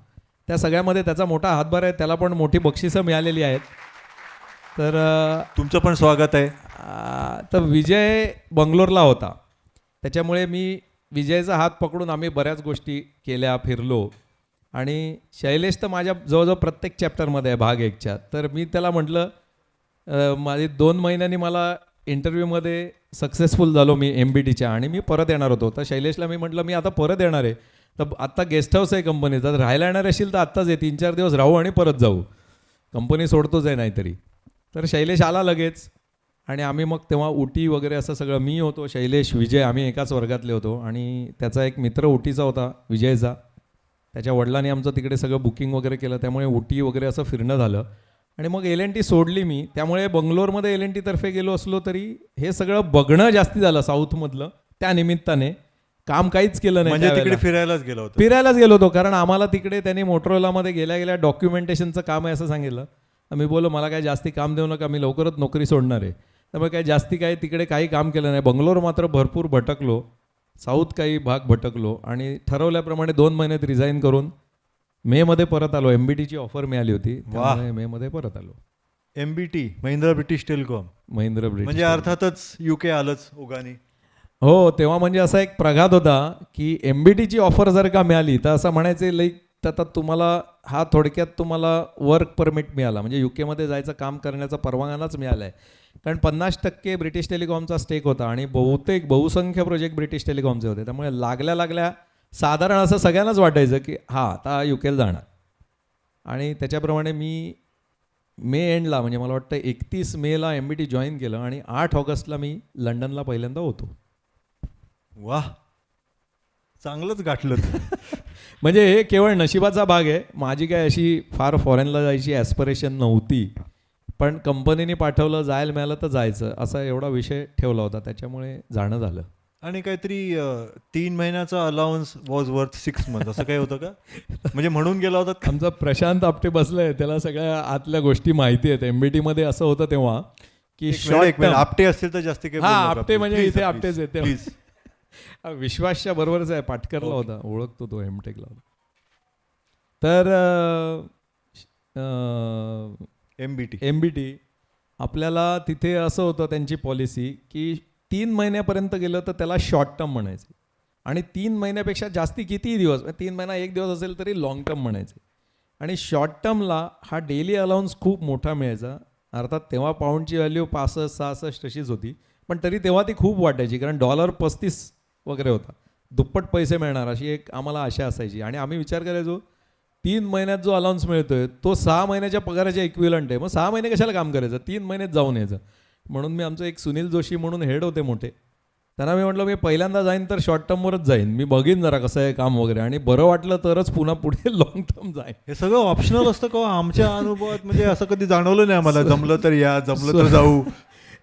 त्या सगळ्यामध्ये त्याचा मोठा हातभार आहे. त्याला पण मोठी बक्षिसं मिळालेली आहेत. तर तुमचं पण स्वागत आहे. तर विजय बंगलोरला होता, त्याच्यामुळे मी विजयचा हात पकडून आम्ही बऱ्याच गोष्टी केल्या, फिरलो. आणि शैलेश तर माझ्या जवळजवळ प्रत्येक चॅप्टरमध्ये आहे भाग 1च्या. तर मी त्याला म्हटलं, माझी 2 महिन्यांनी मला इंटरव्ह्यूमध्ये सक्सेसफुल झालो मी MBTच्या, आणि मी परत येणार होतो. तर शैलेशला मी म्हटलं मी आता परत येणार आहे, तर आत्ता गेस्ट हाऊस आहे कंपनीचा, तर राहायला येणार असेल तर आत्ताच ये, 3-4 दिवस राहू आणि परत जाऊ, कंपनी सोडतोच आहे नाहीतरी. तर शैलेश आला लगेच, आणि आम्ही मग तेव्हा उटी वगैरे असं सगळं, मी होतो, शैलेश, विजय, आम्ही एकाच वर्गातले होतो. आणि त्याचा एक मित्र उटीचा होता विजयचा, त्याच्या वडिलांनी आमचं तिकडे सगळं बुकिंग वगैरे केलं, त्यामुळे उटी वगैरे असं फिरणं झालं. आणि मग LNT सोडली मी, त्यामुळे बंगलोरमध्ये LNT तर्फे गेलो असलो तरी हे सगळं बघणं जास्ती झालं साऊथमधलं. त्या निमित्ताने काम काहीच केलं नाही, म्हणजे तिकडे त्यावेळेला. फिरायलाच गेलो होतो. फिरायलाच गेलो होतो, कारण आम्हाला तिकडे त्यांनी मोटोरोलामध्ये गेल्या गेल्या डॉक्युमेंटेशनचं काम आहे असं सांगितलं. मी बोललो मला काय जास्ती काम देऊ नका, मी लवकरच नोकरी सोडणार आहे. त्यामुळे काय जास्ती काय तिकडे काही काम केलं नाही. बंगलोर मात्र भरपूर भटकलो, साऊथ काही भाग भटकलो, आणि ठरवल्याप्रमाणे 2 महिन्यात रिझाईन करून मेमध्ये परत आलो. MBTची ऑफर मिळाली होती, त्यामुळे मेमध्ये परत आलो. MBT, Mahindra British telecom, Mahindra British, म्हणजे अर्थातच UK आलंच ओघाने. हो, तेव्हा म्हणजे असा एक प्रघात होता की MBTची ऑफर जर का मिळाली तर असं म्हणायचे लाईक, आता तुम्हाला हा थोडक्यात तुम्हाला वर्क परमिट मिळाला, म्हणजे UKमध्ये जायचं काम करण्याचा परवानाच मिळाला आहे. कारण 50% ब्रिटिश टेलिकॉमचा स्टेक होता आणि बहुसंख्य प्रोजेक्ट ब्रिटिश टेलिकॉमचे होते. त्यामुळे लागल्या साधारण असं सगळ्यांनाच वाटायचं की हा आता UKला जाणार. आणि त्याच्याप्रमाणे मी मे एंडला, म्हणजे मला वाटतं 31 मेला MBT जॉईन केलं, आणि 8 ऑगस्टला मी लंडनला पहिल्यांदा होतो. वाह, चांगलंच गाठलं. म्हणजे हे केवळ नशिबाचा भाग आहे. माझी काय अशी फार फॉरेनला जायची ॲस्पिरेशन नव्हती, पण कंपनीने पाठवलं, जायला मिळालं तर जायचं, असा एवढा विषय ठेवला होता, त्याच्यामुळे जाणं झालं. आणि काहीतरी 3 महिन्याचा अलाउन्स वॉज वर्थ 6 मंथ, असं काही होतं का? म्हणजे म्हणून गेला होता? आमचा प्रशांत आपटे बसलाय, त्याला सगळ्या आतल्या गोष्टी माहिती आहेत. MBTमध्ये असं होतं तेव्हा की शॉर्ट आपटे असतील तर जास्ती काही बोलू नका, आपटे म्हणजे please, इथे please, आपटेच येते. please. विश्वासच्या बरोबरच आहे, पाटकरला होता, ओळखतो तो, MTechला होता. तर MBT आपल्याला तिथे असं होतं त्यांची पॉलिसी की 3 महिन्यापर्यंत गेलं तर त्याला शॉर्ट टर्म म्हणायचे, आणि 3 महिन्यापेक्षा जास्ती कितीही दिवस, 3 महिना 1 दिवस असेल तरी लॉंग टर्म म्हणायचे. आणि शॉर्ट टर्मला हा डेली अलाउन्स खूप मोठा मिळायचा. अर्थात तेव्हा पाऊंडची व्हॅल्यू 65-66 अशीच होती, पण तरी तेव्हा ती खूप वाटायची, कारण $35 वगैरे होता, दुप्पट पैसे मिळणार अशी एक आम्हाला आशा असायची. आणि आम्ही विचार करायचो 3 महिन्यात जो अलाउन्स मिळतोय तो 6 महिन्याच्या पगाराच्या इक्विलंट आहे, मग 6 महिने कशाला काम करायचं, 3 महिन्यात जाऊन यायचं. म्हणून मी, आमचं एक सुनील जोशी म्हणून हेड होते मोठे, त्यांना मी म्हटलं मी पहिल्यांदा जाईन तर शॉर्ट टर्मवरच जाईन, मी बघीन जरा कसं आहे काम वगैरे, आणि बरं वाटलं तरच पुन्हा पुढे लॉंग टर्म जाईन. हे सगळं ऑप्शनल असतं का? आमच्या अनुभवात म्हणजे असं कधी जाणवलं नाही आम्हाला. जमलं तर या, जमलं तर जाऊ.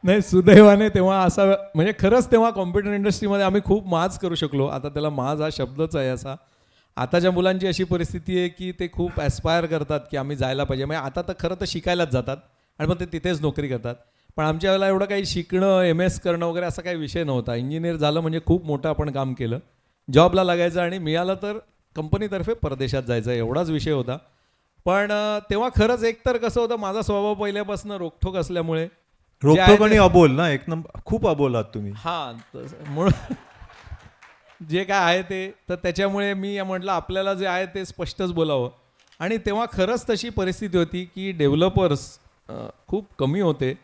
नाही, सुदैवाने तेव्हा असा म्हणजे खरंच तेव्हा कॉम्प्युटर इंडस्ट्रीमध्ये आम्ही खूप माज करू शकलो. आता त्याला माज हा शब्दच आहे असा. आताच्या मुलांची अशी परिस्थिती आहे की ते खूप ॲस्पायर करतात की आम्ही जायला पाहिजे. म्हणजे आता तर खरं तर शिकायलाच जातात आणि मग ते तिथेच नोकरी करतात. पण आमच्या वेळेला एवढं काही शिकणं, MS करणं वगैरे असा काही विषय नव्हता. इंजिनियर झालं म्हणजे खूप मोठं आपण काम केलं, जॉबला लागायचं आणि मिळालं तर कंपनीतर्फे परदेशात जायचं, एवढाच विषय होता. पण तेव्हा खरंच एकतर कसं होतं, माझा स्वभाव पहिल्यापासून रोखठोक असल्यामुळे रोखोक आणि अबोल ना, एक नंबर खूप अबोल आहात तुम्ही. हां, मुळं जे काय आहे ते, तर त्याच्यामुळे मी म्हटलं आपल्याला जे आहे ते स्पष्टच बोलावं. आणि तेव्हा खरंच तशी परिस्थिती होती की डेव्हलपर्स खूप कमी होते.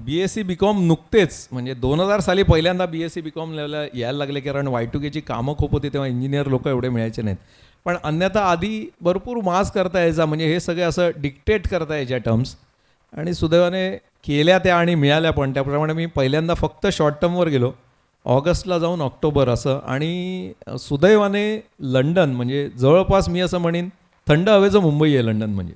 BSc BCom नुकतेच म्हणजे 2000 साली पहिल्यांदा BSc BCom लेवलला यायला लागले, कारण Y2Kची कामं खूप होती तेव्हा, इंजिनियर लोक एवढे मिळायचे नाहीत. पण अन्यथा आधी भरपूर मास करता यायचा, म्हणजे हे सगळे असं डिक्टेट करता यायच्या टर्म्स, आणि सुदैवाने केल्या त्या आणि मिळाल्या पण. त्याप्रमाणे मी पहिल्यांदा फक्त शॉर्ट टर्मवर गेलो, ऑगस्टला जाऊन ऑक्टोबर असं. आणि सुदैवाने लंडन म्हणजे जवळपास मी असं म्हणेन थंड हवेचं मुंबई आहे लंडन. म्हणजे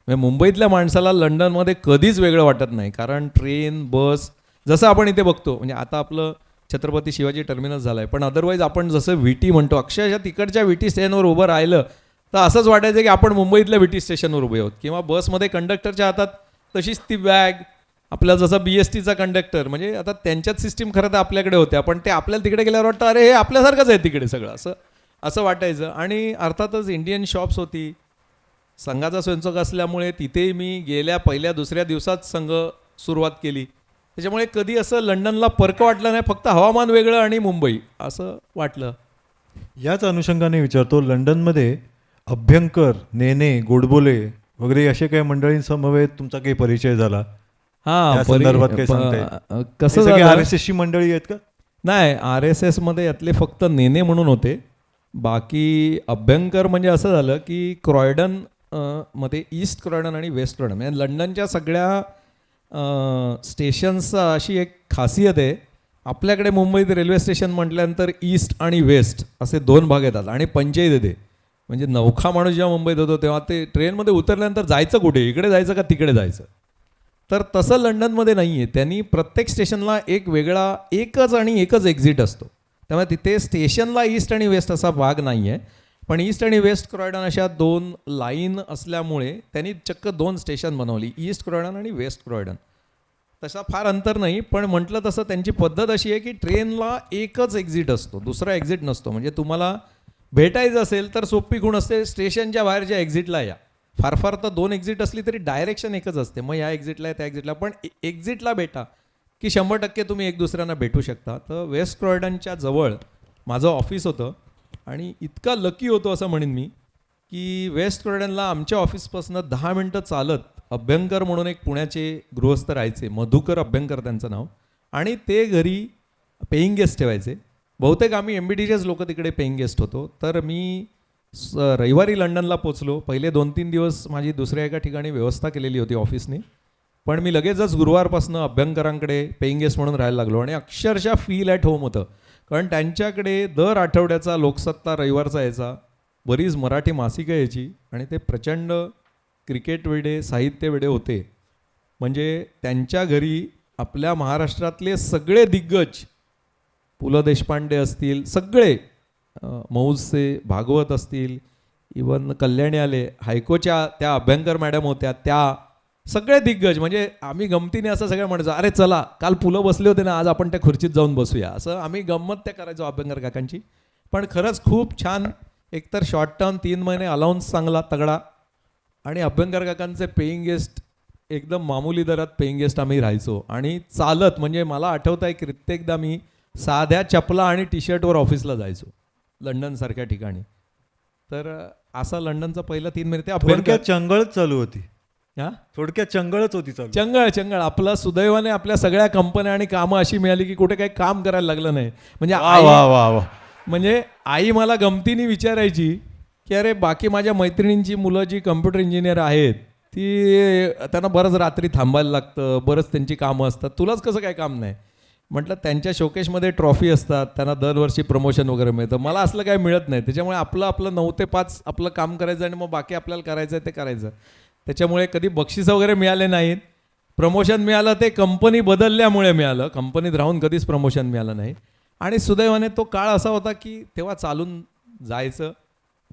मुंबईतल्या माणसाला लंडनमध्ये कधीच वेगळं वाटत नाही, कारण ट्रेन, बस जसं आपण इथे बघतो, म्हणजे आता आपलं छत्रपती शिवाजी टर्मिनस झालं आहे, पण अदरवाईज आपण जसं VT म्हणतो, अक्षरशः तिकडच्या VT स्टेशनवर उभं राहिलं तर असंच वाटायचं की आपण मुंबईतल्या VT स्टेशनवर उभे आहोत. किंवा बसमध्ये कंडक्टरच्या हातात तशीच ती बॅग, आपला जसा BSTचा कंडक्टर, म्हणजे आता त्यांच्याच सिस्टीम खरं तर आपल्याकडे होत्या, पण ते आपल्याला तिकडे गेल्यावर वाटतं अरे हे आपल्यासारखंच आहे तिकडे सगळं, असं वाटायचं. आणि अर्थातच इंडियन शॉप्स होती, संघाचा स्वयंसेवक असल्यामुळे तिथेही मी गेल्या पहिल्या दुसऱ्या दिवसात संघ सुरुवात केली. त्याच्यामुळे कधी असं लंडनला परक वाटलं नाही, फक्त हवामान वेगळं आणि मुंबई असं वाटलं. याच अनुषंगाने विचारतो, लंडनमध्ये अभ्यंकर, नेने, गोडबोले वगैरे असे काही मंडळींसमवेत तुमचा काही परिचय झाला? हां, त्या संदर्भात काही सांगता येईल? कसं सगळे झालं? RSSची मंडळी आहेत का? नाही, RSSमध्ये यातले फक्त नेने म्हणून होते. बाकी अभ्यंकर म्हणजे असं झालं की क्रॉयडन मध्ये ईस्ट क्रॉयडन आणि वेस्ट क्रॉयडन म्हणजे लंडनच्या सगळ्या स्टेशन्सचा अशी एक खासियत आहे. आपल्याकडे मुंबईत रेल्वे स्टेशन म्हटल्यानंतर ईस्ट आणि वेस्ट असे 2 भाग येतात आणि पंचायत येते. म्हणजे नवखा माणूस जेव्हा मुंबईत होतो तेव्हा ते ट्रेनमध्ये उतरल्यानंतर जायचं कुठे, इकडे जायचं का तिकडे जायचं. तर तसं लंडनमध्ये नाही आहे. त्यांनी प्रत्येक स्टेशनला एक वेगळा एकच एक्झिट असतो. त्यामुळे तिथे स्टेशनला ईस्ट आणि वेस्ट असा भाग नाही आहे. पण ईस्ट आणि वेस्ट क्रॉयडन अशा 2 लाईन असल्यामुळे त्यांनी चक्क 2 स्टेशन बनवली, ईस्ट क्रॉयडन आणि वेस्ट क्रॉयडन. तसा फार अंतर नाही, पण म्हटलं तसं त्यांची पद्धत अशी आहे की ट्रेनला एकच एक्झिट असतो, दुसरा एक्झिट नसतो. म्हणजे तुम्हाला भेटायचं असेल तर सोपी खूण असते, स्टेशनच्या बाहेरच्या एक्झिटला या. फार फार तर 2 एक्झिट असली तरी डायरेक्शन एकच असते, मग या एक्झिटला आहे त्या एक्झिटला, पण एक्झिटला भेटा की 100% तुम्ही एक दुसऱ्यांना भेटू शकता. तर वेस्ट क्रॉयडनच्या जवळ माझं ऑफिस होतं आणि इतका लकी होतो असं म्हणेन मी की वेस्ट क्रॉयडनला आमच्या ऑफिसपासून 10 मिनटं चालत अभ्यंकर म्हणून एक पुण्याचे गृहस्थ राहायचे, मधुकर अभ्यंकर त्यांचं नाव, आणि ते घरी पेईंग गेस्ट ठेवायचे. बहुतेक आम्ही MBTचेच लोक तिकडे पेईंग गेस्ट होतो. तर मी रविवारी लंडनला पोचलो. पहिले 2-3 दिवस माझी दुसऱ्या एका ठिकाणी व्यवस्था केलेली होती ऑफिसने, पण मी लगेचच गुरुवारपासून अभ्यंकरांकडे पेईंग गेस्ट म्हणून राहायला लागलो आणि अक्षरशः फील ॲट होम होतं. कारण त्यांच्याकडे दर आठवड्याचा लोकसत्ता रविवारचा यायचा, बरीच मराठी मासिकं यायची आणि ते प्रचंड क्रिकेट वेडे, साहित्य वेडे होते. म्हणजे त्यांच्या घरी आपल्या महाराष्ट्रातले सगळे दिग्गज, पु ल देशपांडे असतील, सगळे मौजचे, भागवत असतील, इवन कल्याणी आले, हायकोच्या त्या अभ्यंकर मॅडम होत्या, त्या सगळे दिग्गज. म्हणजे आम्ही गमतीने असं सगळं म्हणायचो, अरे चला काल पुलं बसले होते ना, आज आपण त्या खुर्चीत जाऊन बसूया, असं आम्ही गंमत त्या करायचो अभ्यंकर काकांची. पण खरंच खूप छान, एकतर शॉर्ट टर्म 3 महिने अलाउन्स चांगला तगडा, आणि अभ्यंकर काकांचे पेईंग गेस्ट एकदम मामूली दरात पेईंग गेस्ट आम्ही राहायचो. आणि चालत, म्हणजे मला आठवतं आहे की कित्येकदा मी साध्या चपला आणि टी-शर्टवर ऑफिसला जायचो लंडनसारख्या ठिकाणी. तर असा लंडनचा पहिला 3 महिने ते थोडक्यात चंगळच चालू होती. हां, थोडक्यात चंगळच होती चालू. चंगळ. आपला सुदैवाने आपल्या सगळ्या कंपन्या आणि कामं अशी मिळाली की कुठे काही काम करायला लागलं नाही. म्हणजे वा. म्हणजे आई मला गमतीने विचारायची की अरे बाकी माझ्या मैत्रिणींची मुलं जी कम्प्युटर इंजिनियर आहेत ती त्यांना बरंच रात्री थांबायला लागतं, बरंच त्यांची कामं असतात, तुलाच कसं काय काम नाही. म्हटलं त्यांच्या शोकेशमध्ये ट्रॉफी असतात, त्यांना दरवर्षी प्रमोशन वगैरे मिळतं. मला असलं काही मिळत नाही. त्याच्यामुळे आपलं 9 ते 5 आपलं काम करायचं आणि मग बाकी आपल्याला करायचं आहे ते करायचं. त्याच्यामुळे कधी बक्षिसं वगैरे मिळाले नाहीत. प्रमोशन मिळालं ते कंपनी बदलल्यामुळे मिळालं. कंपनीत राहून कधीच प्रमोशन मिळालं नाही. आणि सुदैवाने तो काळ असा होता की तेव्हा चालून जायचं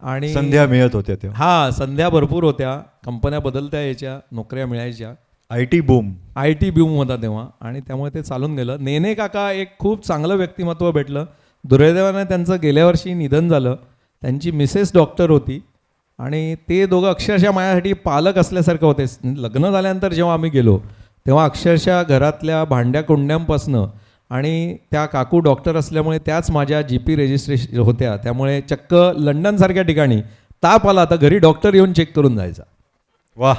आणि संध्या मिळत होत्या तेव्हा. हां, संध्या भरपूर होत्या, कंपन्या बदलत्या यायच्या, नोकऱ्या मिळायच्या. IT boom. IT बूम होता तेव्हा आणि त्यामुळे ते चालून गेलं. नेने काका एक खूप चांगलं व्यक्तिमत्व भेटलं. दुर्दैवाने त्यांचं गेल्या वर्षी निधन झालं. त्यांची मिसेस डॉक्टर होती आणि ते दोघं अक्षरशः माझ्यासाठी पालक असल्यासारखं होते. लग्न झाल्यानंतर जेव्हा आम्ही गेलो तेव्हा अक्षरशः घरातल्या भांड्या कुंड्यांपासनं आणि त्या काकू डॉक्टर असल्यामुळे त्याच माझ्या GP रजिस्ट्रेशन होत्या. त्यामुळे चक्क लंडनसारख्या ठिकाणी ताप आला तर घरी डॉक्टर येऊन चेक करून जायचा. वाह.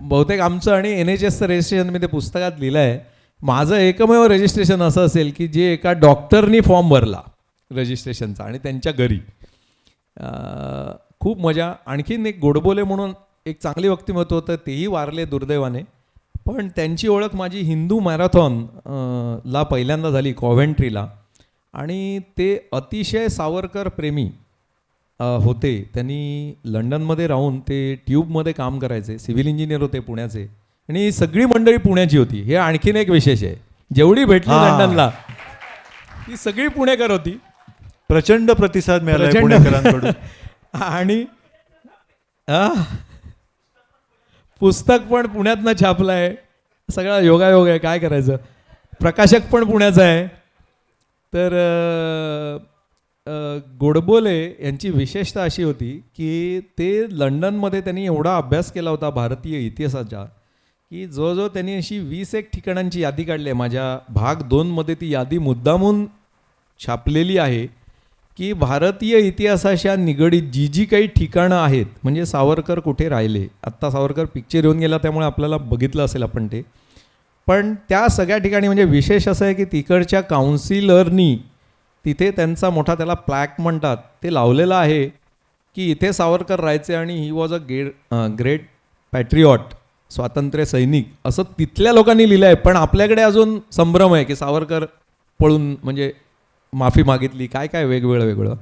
बहुतेक आमचं आणि NHSचं रजिस्ट्रेशन मी ते पुस्तकात लिहिलं आहे. माझं एकमेव रजिस्ट्रेशन असं असेल की जे एका डॉक्टरनी फॉर्म भरला रजिस्ट्रेशनचा आणि त्यांच्या घरी. खूप मजा. आणखीन एक गोडबोले म्हणून एक चांगली व्यक्तिमत्व होतं, तेही वारले दुर्दैवाने. पण त्यांची ओळख माझी हिंदू मॅरेथॉन ला पहिल्यांदा झाली कॉव्हेंट्रीला. आणि ते अतिशय सावरकर प्रेमी होते. त्यांनी लंडनमध्ये राहून ते ट्यूबमध्ये काम करायचे. सिव्हिल इंजिनियर होते पुण्याचे आणि सगळी मंडळी पुण्याची होती. हे आणखीन एक विशेष आहे. जेवढी भेटली लंडनला ती सगळी पुणेकर होती. प्रचंड प्रतिसाद मिळाला प्रचंड. पुणेकरांकडून. आणि पुस्तक पण पुण्यातनं छापलं आहे. सगळा योगायोग आहे, काय करायचं. प्रकाशक पण पुण्याचा आहे. तर गोडबोले यांची विशेषता अशी होती की ते लंडनमध्ये त्यांनी एवढा अभ्यास केला होता भारतीय इतिहासाचा की जवळजवळ त्यांनी अशी 20 ठिकाणांची यादी काढली आहे. माझ्या भाग 2मध्ये ती यादी मुद्दामून छापलेली आहे की भारतीय इतिहासाच्या निगडीत जी जी काही ठिकाणं आहेत, म्हणजे सावरकर कुठे राहिले. आत्ता सावरकर पिक्चर येऊन गेला त्यामुळे आपल्याला बघितलं असेल आपण ते. पण त्या सगळ्या ठिकाणी म्हणजे विशेष असं आहे की तिकडच्या काउन्सिलरनी तिथे त्यांचा मोठा, त्याला प्लॅक म्हणतात, ते लावलेलं आहे की इथे सावरकर राहायचे आणि ही वॉज ग्रेट पॅट्रिऑट, स्वातंत्र्य सैनिक, असं तिथल्या लोकांनी लिहिलं आहे. पण आपल्याकडे अजून संभ्रम आहे की सावरकर पळून म्हणजे माफी मागितली, काय काय वेगवेगळं.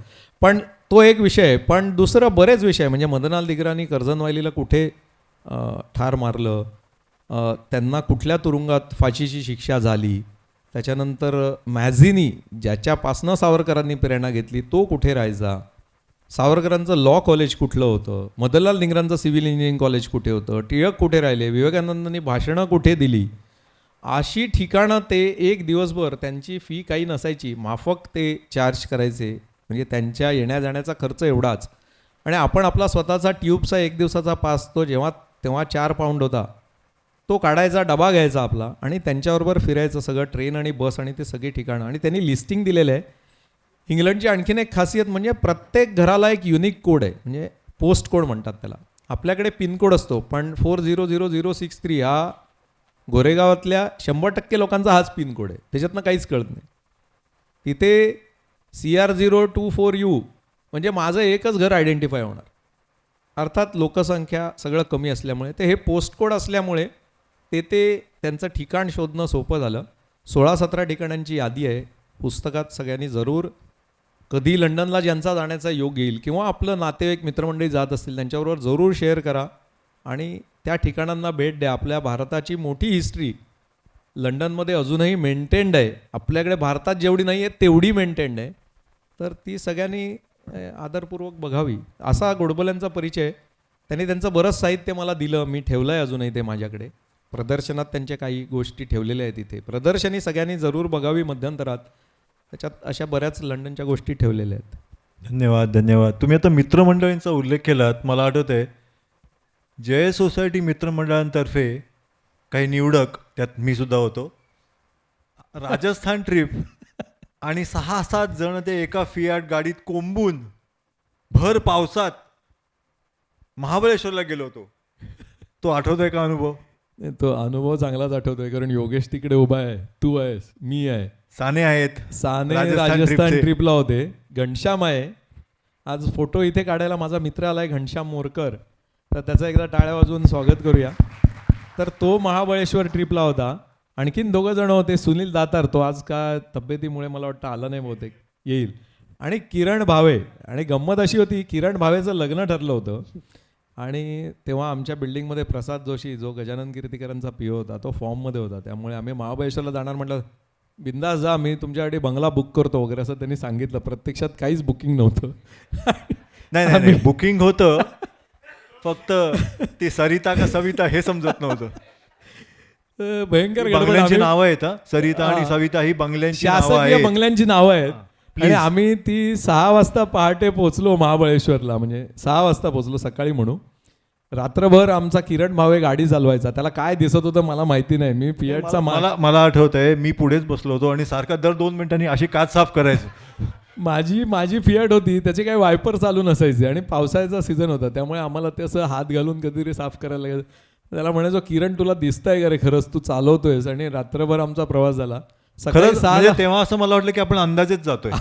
पण तो एक विषय आहे. पण दुसरं बरेच विषय म्हणजे मदनलाल दिगरांनी कर्झनवालीला कुठे ठार मारलं, त्यांना कुठल्या तुरुंगात फाशीची शिक्षा झाली, त्याच्यानंतर मॅझिनी ज्याच्यापासनं सावरकरांनी प्रेरणा घेतली तो कुठे राहायचा, सावरकरांचं लॉ कॉलेज कुठलं होतं, मदनलाल दिगरांचं सिव्हिल इंजिनिअरिंग कॉलेज कुठे होतं, टिळक कुठे राहिले, विवेकानंदांनी भाषणं कुठे दिली, अशी ठिकाणं ते एक दिवसभर, त्यांची फी काही नसायची, माफक ते चार्ज करायचे. म्हणजे त्यांच्या येण्या जाण्याचा खर्च एवढाच. आणि आपण आपला स्वतःचा ट्यूबचा 1 दिवसाचा पास, तो तेव्हा 4 पाऊंड होता, तो काढायचा, डबा घ्यायचा आपला आणि त्यांच्याबरोबर फिरायचं सगळं, ट्रेन आणि बस आणि ते सगळी ठिकाणं. आणि त्यांनी लिस्टिंग दिलेलं आहे. इंग्लंडची आणखीन एक खासियत म्हणजे प्रत्येक घराला एक युनिक कोड आहे, म्हणजे पोस्ट कोड म्हणतात त्याला. आपल्याकडे पिनकोड असतो, पण 400063 हा गोरेगावातल्या 100% लोकांचा हाच पिनकोड आहे. त्याच्यातनं काहीच कळत नाही. तिथे CR024U म्हणजे माझं एकच घर आयडेंटिफाय होणार. अर्थात लोकसंख्या सगळं कमी असल्यामुळे ते हे पोस्ट कोड असल्यामुळे ते त्यांचं ठिकाण शोधणं सोपं झालं. 16-17 ठिकाणांची यादी आहे पुस्तकात. सगळ्यांनी जरूर कधी लंडनला ज्यांचा जाण्याचा योग येईल किंवा आपलं नातेवाईक मित्रमंडळी जात असतील त्यांच्याबरोबर जरूर शेअर करा आणि त्या ठिकाणांना भेट द्या. आपल्या भारताची मोठी हिस्ट्री लंडनमध्ये अजूनही मेंटेन्ड आहे. आपल्याकडे भारतात जेवढी नाही आहे तेवढी मेंटेन्ड आहे. तर ती सगळ्यांनी आदरपूर्वक बघावी. असा गोडबोल्यांचा परिचय. त्यांनी त्यांचं बरंच साहित्य मला दिलं, मी ठेवलं आहे अजूनही ते माझ्याकडे. प्रदर्शनात त्यांच्या काही गोष्टी ठेवलेल्या आहेत तिथे. प्रदर्शनी सगळ्यांनी जरूर बघावी मध्यंतरात. त्याच्यात अशा बऱ्याच लंडनच्या गोष्टी ठेवलेल्या आहेत. धन्यवाद. तुम्ही आता मित्रमंडळींचा उल्लेख केलात. मला आठवत आहे जय सोसायटी मित्रमंडळांतर्फे काही निवडक, त्यात मी सुद्धा होतो, राजस्थान ट्रिप आणि 6-7 जण ते एका फियाट गाडीत कोंबून भर पावसात महाबळेश्वरला गेलो होतो. तो आठवतोय का अनुभव? तो अनुभव चांगलाच आठवतोय, कारण योगेश तिकडे उभा आहे, तू आहेस, मी आहे, साने आहेत. साने राजस्थान राजस्थान ट्रिपला होते. घनश्याम आहे. आज फोटो इथे काढायला माझा मित्र आलाय घनश्याम मोरकर, तर त्याचं एकदा टाळ्या वाजवून स्वागत करूया. तर तो महाबळेश्वर ट्रिपला होता आणखीन दोघं जण होते. सुनील दातार, तो आज का तब्येतीमुळे मला वाटतं आला नाही, बहुतेक येईल. आणि किरण भावे. आणि गंमत अशी होती, किरण भावेचं लग्न ठरलं होतं आणि तेव्हा आमच्या बिल्डिंगमध्ये प्रसाद जोशी, जो गजानन कीर्तीकरांचा पिओ होता, तो फॉर्ममध्ये होता. त्यामुळे आम्ही महाबळेश्वरला जाणार म्हटलं, बिंदास जा, मी तुमच्यासाठी बंगला बुक करतो वगैरे असं त्यांनी सांगितलं. प्रत्यक्षात काहीच बुकिंग नव्हतं. नाही बुकिंग होतं, फक्त ती सरिता का सविता हे समजत नव्हतं. भयंकर गडबड. बंगल्यांची आम्ही- नावं आहेत हा. सरिता आणि सविता ही बंगल्यांची नावं शासकीय आहेत. बंगल्यांची नावं आहेत. please. आणि आम्ही ती 6 वाजता पहाटे पोचलो महाबळेश्वरला, म्हणजे 6 वाजता पोचलो सकाळी म्हणू. रात्रभर आमचा किरण भावे गाडी चालवायचा. त्याला काय दिसत होतं मला माहिती नाही. मी फिएटचा मला आठवत आहे, मी पुढेच बसलो होतो आणि सारखा दर 2 मिनिटांनी अशी काच साफ करायचो. माझी फिएट होती, त्याचे काही वायपर चालू नसायचे आणि पावसाळ्याचा सीझन होता, त्यामुळे आम्हाला ते असं हात घालून कधीतरी साफ करायला लागायचं. त्याला म्हणायचो, किरण तुला दिसतंय का रे खरंच, तू चालवतोयस. आणि रात्रभर आमचा प्रवास झाला. सकाळी खरंच 6 म्हणजे तेव्हा असं मला वाटलं की आपण अंदाजेच जातोय.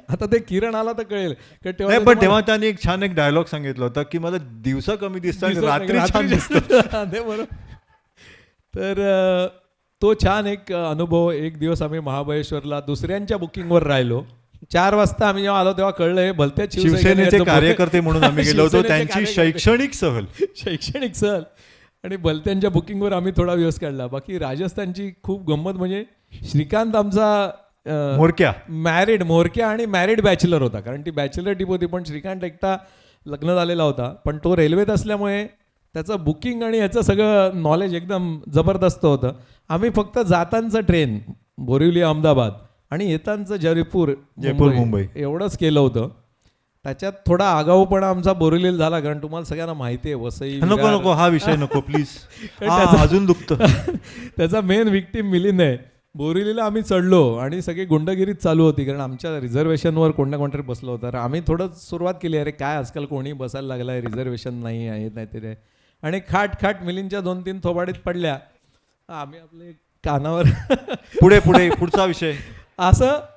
आता ते किरण आला तर कळेल. नाही, पण तेव्हा त्यांनी एक छान एक डायलॉग सांगितलं होता की मला दिवसा कमी दिसतं आणि रात्री छान दिसतं. ते बरोबर. तर तो छान एक अनुभव. एक दिवस आम्ही महाबळेश्वरला दुसऱ्यांच्या बुकिंगवर राहिलो. 4 वाजता आम्ही जेव्हा आलो तेव्हा कळलं हे भलत्याच शिवसेनेचे कार्यकर्ते म्हणून आम्ही गेलो होतो. शिवसेनेचे त्यांची कार्यकर्ते. शैक्षणिक सहल सहल आणि भलत्यांच्या बुकिंगवर आम्ही थोडा दिवस काढला. बाकी राजस्थानची खूप गंमत म्हणजे श्रीकांत आमचा मोरक्या आणि मॅरिड बॅचलर होता. कारण ती बॅचलर टीप होती, पण श्रीकांत एकटा लग्न झालेला होता. पण तो रेल्वेत असल्यामुळे त्याचं बुकिंग आणि याचं सगळं नॉलेज एकदम जबरदस्त होतं. आम्ही फक्त जातांचं ट्रेन बोरिवली अहमदाबाद आणि येतांचं जयपूर मुंबई एवढंच केलं होतं. त्याच्यात थोडा आगाऊपणा आमचा बोरिवलीला झाला, कारण तुम्हाला सगळ्यांना माहिती आहे वसई नको हा विषय नको प्लीज. अजून दुखतं. त्याचा मेन विक्टीम मिलिंद आहे. बोरिवलीला आम्ही चढलो आणि सगळी गुंडगिरीच चालू होती, कारण आमच्या रिझर्वेशनवर कोण ना कोणतरी बसलं होतं. तर आम्ही थोडं सुरुवात केली, अरे काय आजकाल कोणी बसायला लागलं आहे, रिझर्वेशन नाही आहे नाहीतरी. आणि खाट मिलिंदच्या 2-3 थोबाडीत पडल्या. आम्ही आपले कानावर पुढचा विषय.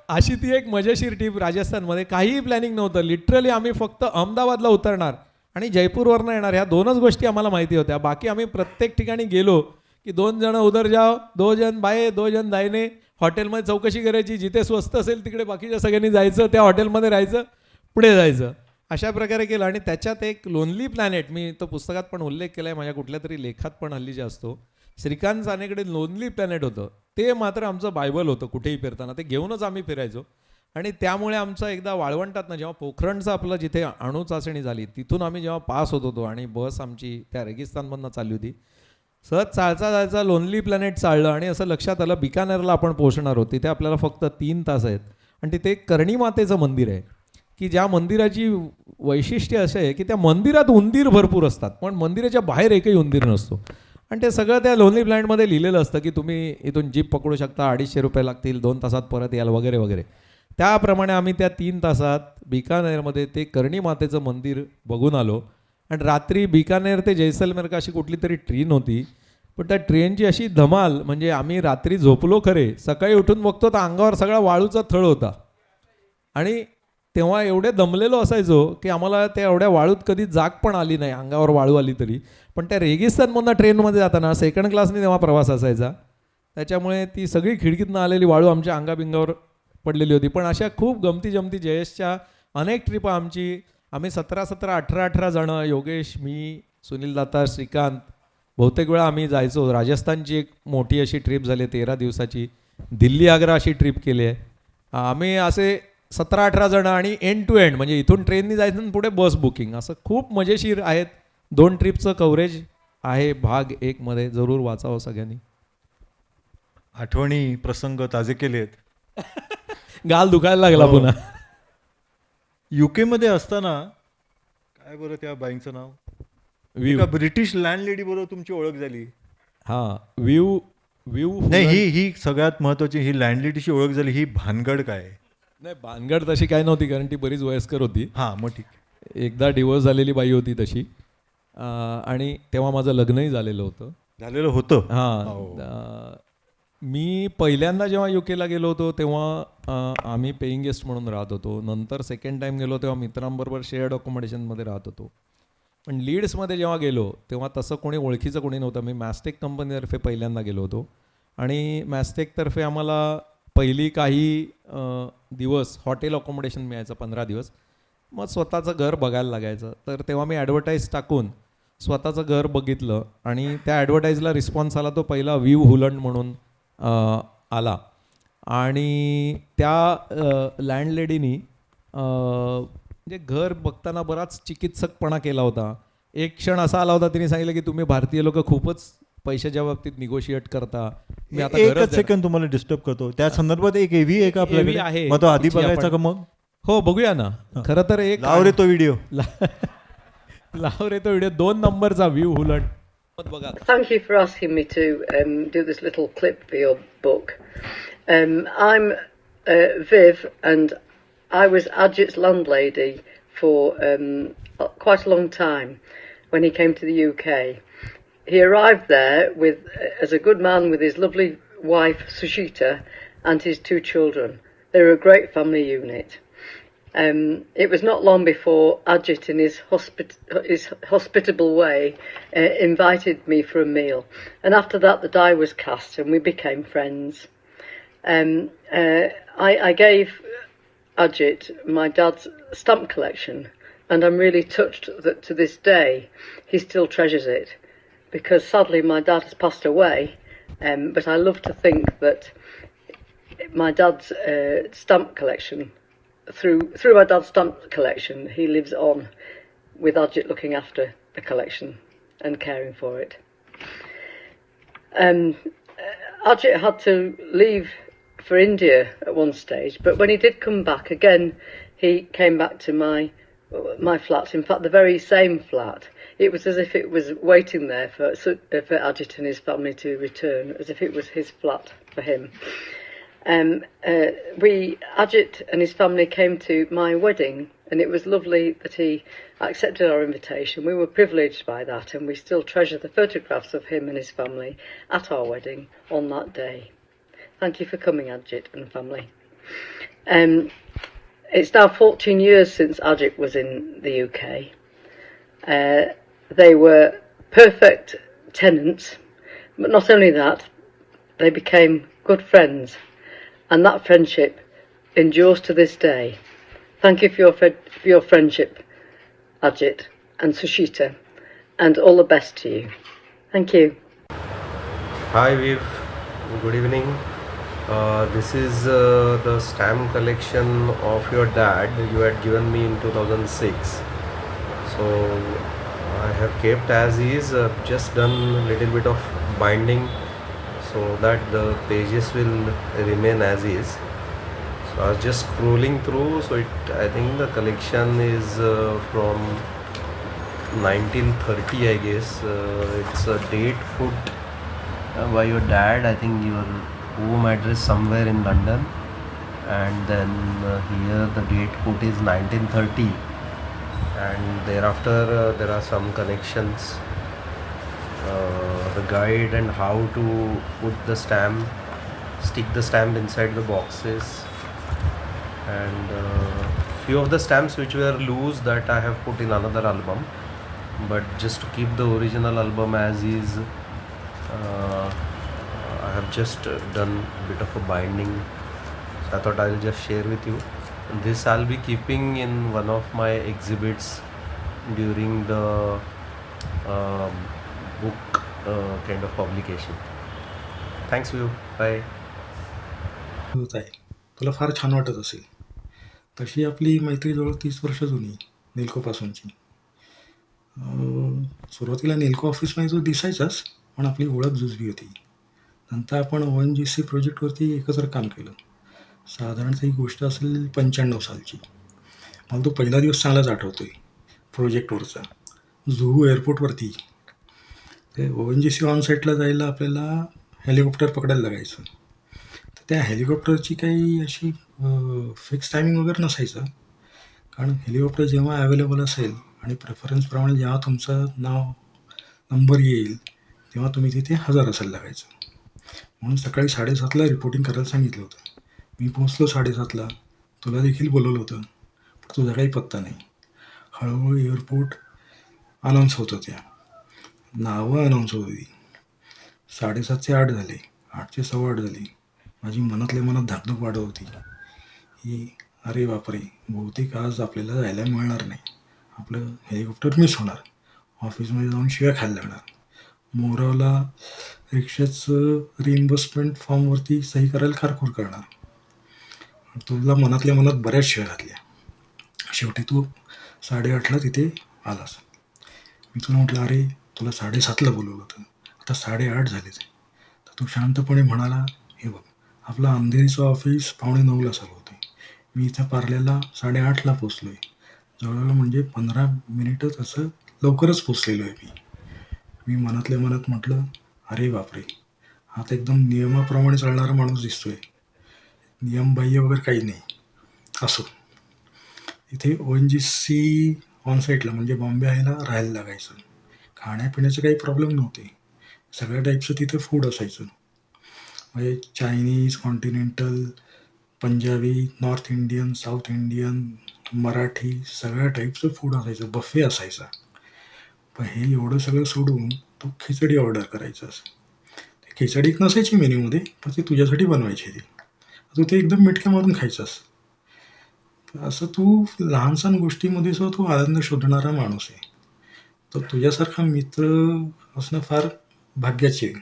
अशी ती एक मजेशीर ट्रिप राजस्थानमध्ये. काहीही प्लॅनिंग नव्हतं. लिटरली आम्ही फक्त अहमदाबादला उतरणार आणि जयपूरवरनं येणार, ह्या 2च गोष्टी आम्हाला माहिती होत्या. बाकी आम्ही प्रत्येक ठिकाणी गेलो की 2 जण उधर जाओ, 2 जण बाये, 2 जण दाहिने. हॉटेलमध्ये चौकशी करायची, जिथे स्वस्त असेल तिकडे बाकीच्या सगळ्यांनी जायचं, त्या हॉटेलमध्ये राहायचं, पुढे जायचं. अशा प्रकारे केलं. आणि त्याच्यात एक लोनली प्लॅनेट, मी तो पुस्तकात पण उल्लेख केला आहे, माझ्या कुठल्या तरी लेखात पण हल्ली जे असतो, श्रीकांत सानेकडे लोनली प्लॅनेट होतं. ते मात्र आमचं बायबल होतं. कुठेही फिरताना ते घेऊनच आम्ही फिरायचो. आणि त्यामुळे आमचा एकदा वाळवंटात जेव्हा पोखरणचं आपलं जिथे अणु चाचणी झाली, तिथून आम्ही जेव्हा पास होत होतो आणि बस आमची त्या रेगिस्तानमधनं चालली होती, सहज चालता जायचा लोनली प्लॅनेट चाललं आणि असं लक्षात आलं बिकानेरला आपण पोहोचणार होतो. तिथे आपल्याला फक्त 3 तास आहेत. आणि तिथे एक करणी मातेचं मंदिर आहे की ज्या मंदिराची वैशिष्ट्य असं आहे की त्या मंदिरात उंदीर भरपूर असतात, पण मंदिराच्या बाहेर एकही उंदीर नसतो. आणि ते सगळं त्या लोनली प्लॅनेटमध्ये लिहिलेलं असतं की तुम्ही इथून जीप पकडू शकता, 250 रुपये लागतील, 2 तासात परत याल वगैरे वगैरे. त्याप्रमाणे आम्ही त्या 3 तासात बिकानेरमध्ये ते करणी मातेचं मंदिर बघून आलो. आणि रात्री बिकानेर ते जैसलमेर का अशी कुठली तरी ट्रेन होती, पण त्या ट्रेनची अशी धमाल, म्हणजे आम्ही रात्री झोपलो खरे, सकाळी उठून बघतो तर अंगावर सगळा वाळूचा थळ होता. आणि तेव्हा एवढे दमलेलो असायचो की आम्हाला त्या एवढ्या वाळूत कधी जाग पण आली नाही, अंगावर वाळू आली तरी. पण त्या रेगिस्तानमधनं ट्रेनमध्ये जाताना 2nd क्लासने तेव्हा प्रवास असायचा, त्याच्यामुळे ती सगळी खिडकीतनं आलेली वाळू आमच्या अंगाबिंगावर पडलेली होती. पण अशा खूप गमती जमती जयेशच्या अनेक ट्रिपा आम्ही 17-18 जणं, योगेश, मी, सुनील दातार, श्रीकांत, बहुतेक वेळा आम्ही जायचो. राजस्थानची एक मोठी अशी ट्रिप झाली 13 दिवसाची. दिल्ली आग्रा अशी ट्रिप केली आहे आम्ही. असे 17-18 जणं आणि एंड टू एंड, म्हणजे इथून ट्रेननी जायचं आणि पुढे बस बुकिंग, असं खूप मजेशीर आहेत. 2 ट्रिपचं कव्हरेज आहे भाग 1 मध्ये, जरूर वाचावं सगळ्यांनी. आठवणी प्रसंग ताजे केलेत. गाल दुखायला लागला पुन्हा. UK मध्ये असताना काय बरं त्या बाईंचं नाव, एका ब्रिटिश लँडलेडी बरोबर तुमची ओळख झाली. व्ह्यू नाही, ही सगळ्यात महत्वाची, ही लँडलेडीची ओळख झाली. ही भानगड काय? नाही, भानगड तशी काय नव्हती, कारण ती बरीच वयस्कर होती. मग ठीक. एकदा डिवोर्स झालेली बाई होती तशी. आणि तेव्हा माझं लग्नही झालेलं होतं. मी पहिल्यांदा जेव्हा UKला गेलो होतो तेव्हा आम्ही पेईंग गेस्ट म्हणून राहत होतो. नंतर 2nd टाईम गेलो तेव्हा मित्रांबरोबर शेअर्ड अकोमोडेशनमध्ये राहत होतो. पण लीड्समध्ये जेव्हा गेलो तेव्हा तसं कोणी ओळखीचं कोणी नव्हतं. मी मॅस्टेक कंपनीतर्फे पहिल्यांदा गेलो होतो आणि मॅस्टेकतर्फे आम्हाला पहिली काही दिवस हॉटेल अकोमोडेशन मिळायचं 15 दिवस. मग स्वतःचं घर बघायला लागायचं. तर तेव्हा मी ॲडव्हर्टाईज टाकून स्वतःचं घर बघितलं आणि त्या ॲडव्हर्टाईजला रिस्पॉन्स आला तो पहिला व्ह्यू हुलंड म्हणून आला. आणि त्या लँडलेडीनी म्हणजे घर बघताना बराच चिकित्सकपणा केला होता. एक क्षण असा आला होता, तिने सांगितलं की तुम्ही भारतीय लोक खूपच पैशाच्या बाबतीत निगोशिएट करता. मी आता घरच एकच देणार. सेकंद तुम्हाला डिस्टर्ब करतो. त्या संदर्भात एक एव्ही आहे का AV आपल्याकडे? आहे. मग तो आधी तिची बघायचा आपण- का मग? हो, बघूया ना. खरं तर एक लाव रे तो व्हिडिओ. लाव रे तो व्हिडिओ 2 नंबरचा व्ह्यू हुलंड बघा. Thank you for asking me to do this little clip for your book. I'm Viv, and I was Ajit's landlady for quite a long time when he came to the UK. He arrived there as a good man with his lovely wife Sushita and his 2 children. They were a great family unit. It was not long before Ajit, in his hospitable way, invited me for a meal. And after that, the die was cast and we became friends. I gave Ajit my dad's stamp collection, and I'm really touched that to this day he still treasures it, because sadly my dad has passed away, but I love to think that my dad's stamp collection, through my dad's stamp collection, he lives on with Ajit looking after the collection and caring for it. Ajit had to leave for India at one stage, but when he did come back again, he came back to my flat. In fact, the very same flat. It was as if it was waiting there for Ajit and his family to return, as if it was his flat for him. Ajit and his family came to my wedding, and it was lovely that he accepted our invitation. We were privileged by that, and we still treasure the photographs of him and his family at our wedding on that day. Thank you for coming, Ajit and family. It's now 14 years since Ajit was in the UK. They were perfect tenants, but not only that, they became good friends, and that friendship endures to this day. Thank you for your friendship, Ajit and Sushita, and all the best to you. Thank you. Hi Viv, good evening. This is the stamp collection of your dad you had given me in 2006. So I have kept as is, just done a little bit of binding so that the pages will remain as is. So I was just scrolling through, so I think the collection is from 1930, I guess. It's a date put by your dad, I think your home address somewhere in London, and then here the date put is 1930, and thereafter there are some connections, the guide and how to put the stamp, stick the stamp inside the boxes, and few of the stamps which were loose that I have put in another album, but just to keep the original album as is, I have just done a bit of a binding, so I thought I'll just share with you. This I'll be keeping in one of my exhibits during the book kind of publication. Thanks you. Bye. होत आहे. तुला फार छान वाटत असेल. तशी आपली मैत्री जवळ 30 वर्ष जुनी नेल्कोपासूनची. सुरुवातीला नेल्को ऑफिसमध्ये तो दिसायचाच, पण आपली ओळख जुजली होती. नंतर आपण ONGC प्रोजेक्टवरती एकत्र काम केलं. साधारणतः ही गोष्ट असेल 95 सालची. मला तो पहिला दिवस चांगलाच आठवतो आहे प्रोजेक्टवरचा. जुहू एअरपोर्टवरती ते ONGC ऑनसाईटला जायला आपल्याला हेलिकॉप्टर पकडायला लागायचं. तर त्या हेलिकॉप्टरची काही अशी फिक्स टायमिंग वगैरे नसायचं, कारण हेलिकॉप्टर जेव्हा अवेलेबल असेल आणि प्रेफरन्सप्रमाणे जेव्हा तुमचं नंबर येईल तेव्हा तुम्ही तिथे हजर असायला लागायचं. म्हणून सकाळी 7:30ला रिपोर्टिंग करायला सांगितलं होतं. मी पोहोचलो 7:30ला. तुला देखील बोलवलं होतं, पण तुझा काही पत्ता नाही. हळूहळू एअरपोर्ट अनाऊन्स होत होत्या, नावं अनाऊन्स होत होती. 7:30 ते 8 झाले. 8ची 8:15 झाली. माझी मनातल्या मनात धाकधूक वाढत होती की अरे बापरे, बहुतेक आज आपल्याला जायला मिळणार नाही. आपलं हेलिकॉप्टर मिस होणार. ऑफिसमध्ये जाऊन शिव्या खायला लागणार. मोरावला रिक्षाचं रिइम्बर्समेंट फॉर्मवरती सही करायला खारखूर करणार. तुला मनातल्या मनात बऱ्याच शिव्या घातल्या. शेवटी तू 8:30ला तिथे आलास. मी तुला म्हटलं, अरे तुला 7:30ला बोलवलं होतं, आता 8:30 झालेच. तर तू शांतपणे म्हणाला, हे बघ, आपलं अंधेरीचं ऑफिस 8:45ला चालू होतं. मी इथं पार्ल्याला 8:30ला पोचलो आहे. जवळजवळ म्हणजे 15 मिनिटं तसं लवकरच पोचलेलो आहे मी मनातल्या मनात म्हटलं, अरे बापरे, हा तर एकदम नियमाप्रमाणे चालणारा माणूस दिसतोय. नियमबाह्य वगैरे काही नाही. असो, इथे ONGC ऑनसाईटला म्हणजे बॉम्बे आयला राहायला लागायचं. खाण्यापिण्याचे काही प्रॉब्लेम नव्हते. सगळ्या टाईपचं तिथे फूड असायचं. म्हणजे Chinese, continental, Punjabi, north Indian, south Indian, Marathi सगळ्या टाईपचं फूड असायचं. बफे असायचा. पण हे एवढं सगळं सोडून तू खिचडी ऑर्डर करायचास. खिचडी नसायची मेन्यूमध्ये, पण ती तुझ्यासाठी बनवायची ती. तू ते एकदम मिटक्या मारून खायचास. असं तू लहान सहान गोष्टीमध्ये सुद्धा तू आनंद शोधणारा माणूस आहे. तर तुझ्यासारखा मित्र असणं फार भाग्याची आहे.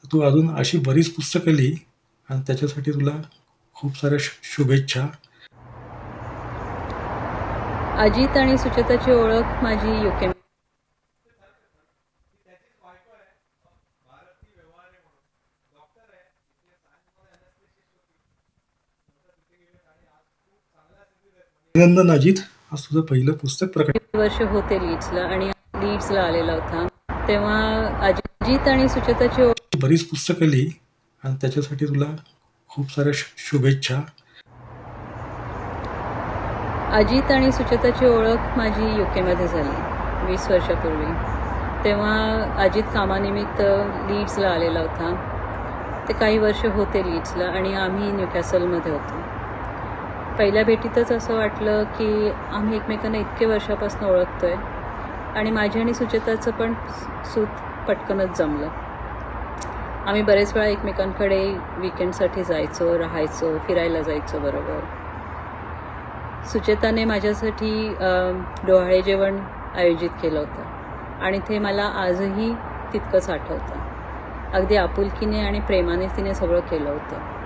तू अजून अशी बरीच पुस्तकं लिही आणि त्याच्यासाठी तुला खूप साऱ्या शुभेच्छा. अजित आणि सुचेताची ओळख माझी UK अभिनंदन अजित, आज तुझं पहिलं पुस्तक प्रकट. वर्ष होते लीड्सला आणि लीड्सला आलेला होता. तेव्हा अजित आणि सुचेताची ओळख बरीच पुस्तकं लिही आणि त्याच्यासाठी तुला खूप साऱ्या शुभेच्छा. अजित आणि सुचेताची ओळख माझी UK झाली 20 वर्षापूर्वी. तेव्हा अजित कामानिमित्त लीड्सला आलेला होता. ते काही वर्ष होते लीड्सला आणि आम्ही न्यूकॅसलमध्ये होतो. पहिल्या भेटीतच असं वाटलं की आम्ही एकमेकांना इतके वर्षापासून ओळखतोय आणि माझी आणि सुचेताचं पण सूत पटकनच जमलं. आम्ही बरेच वेळा एकमेकांकडे विकेंडसाठी जायचो, राहायचो, फिरायला जायचो बरोबर. सुचेताने माझ्यासाठी डोहाळे जेवण आयोजित केलं होतं आणि ते मला आजही तितकंच आठवतं. अगदी आपुलकीने आणि प्रेमाने तिने सगळं केलं होतं.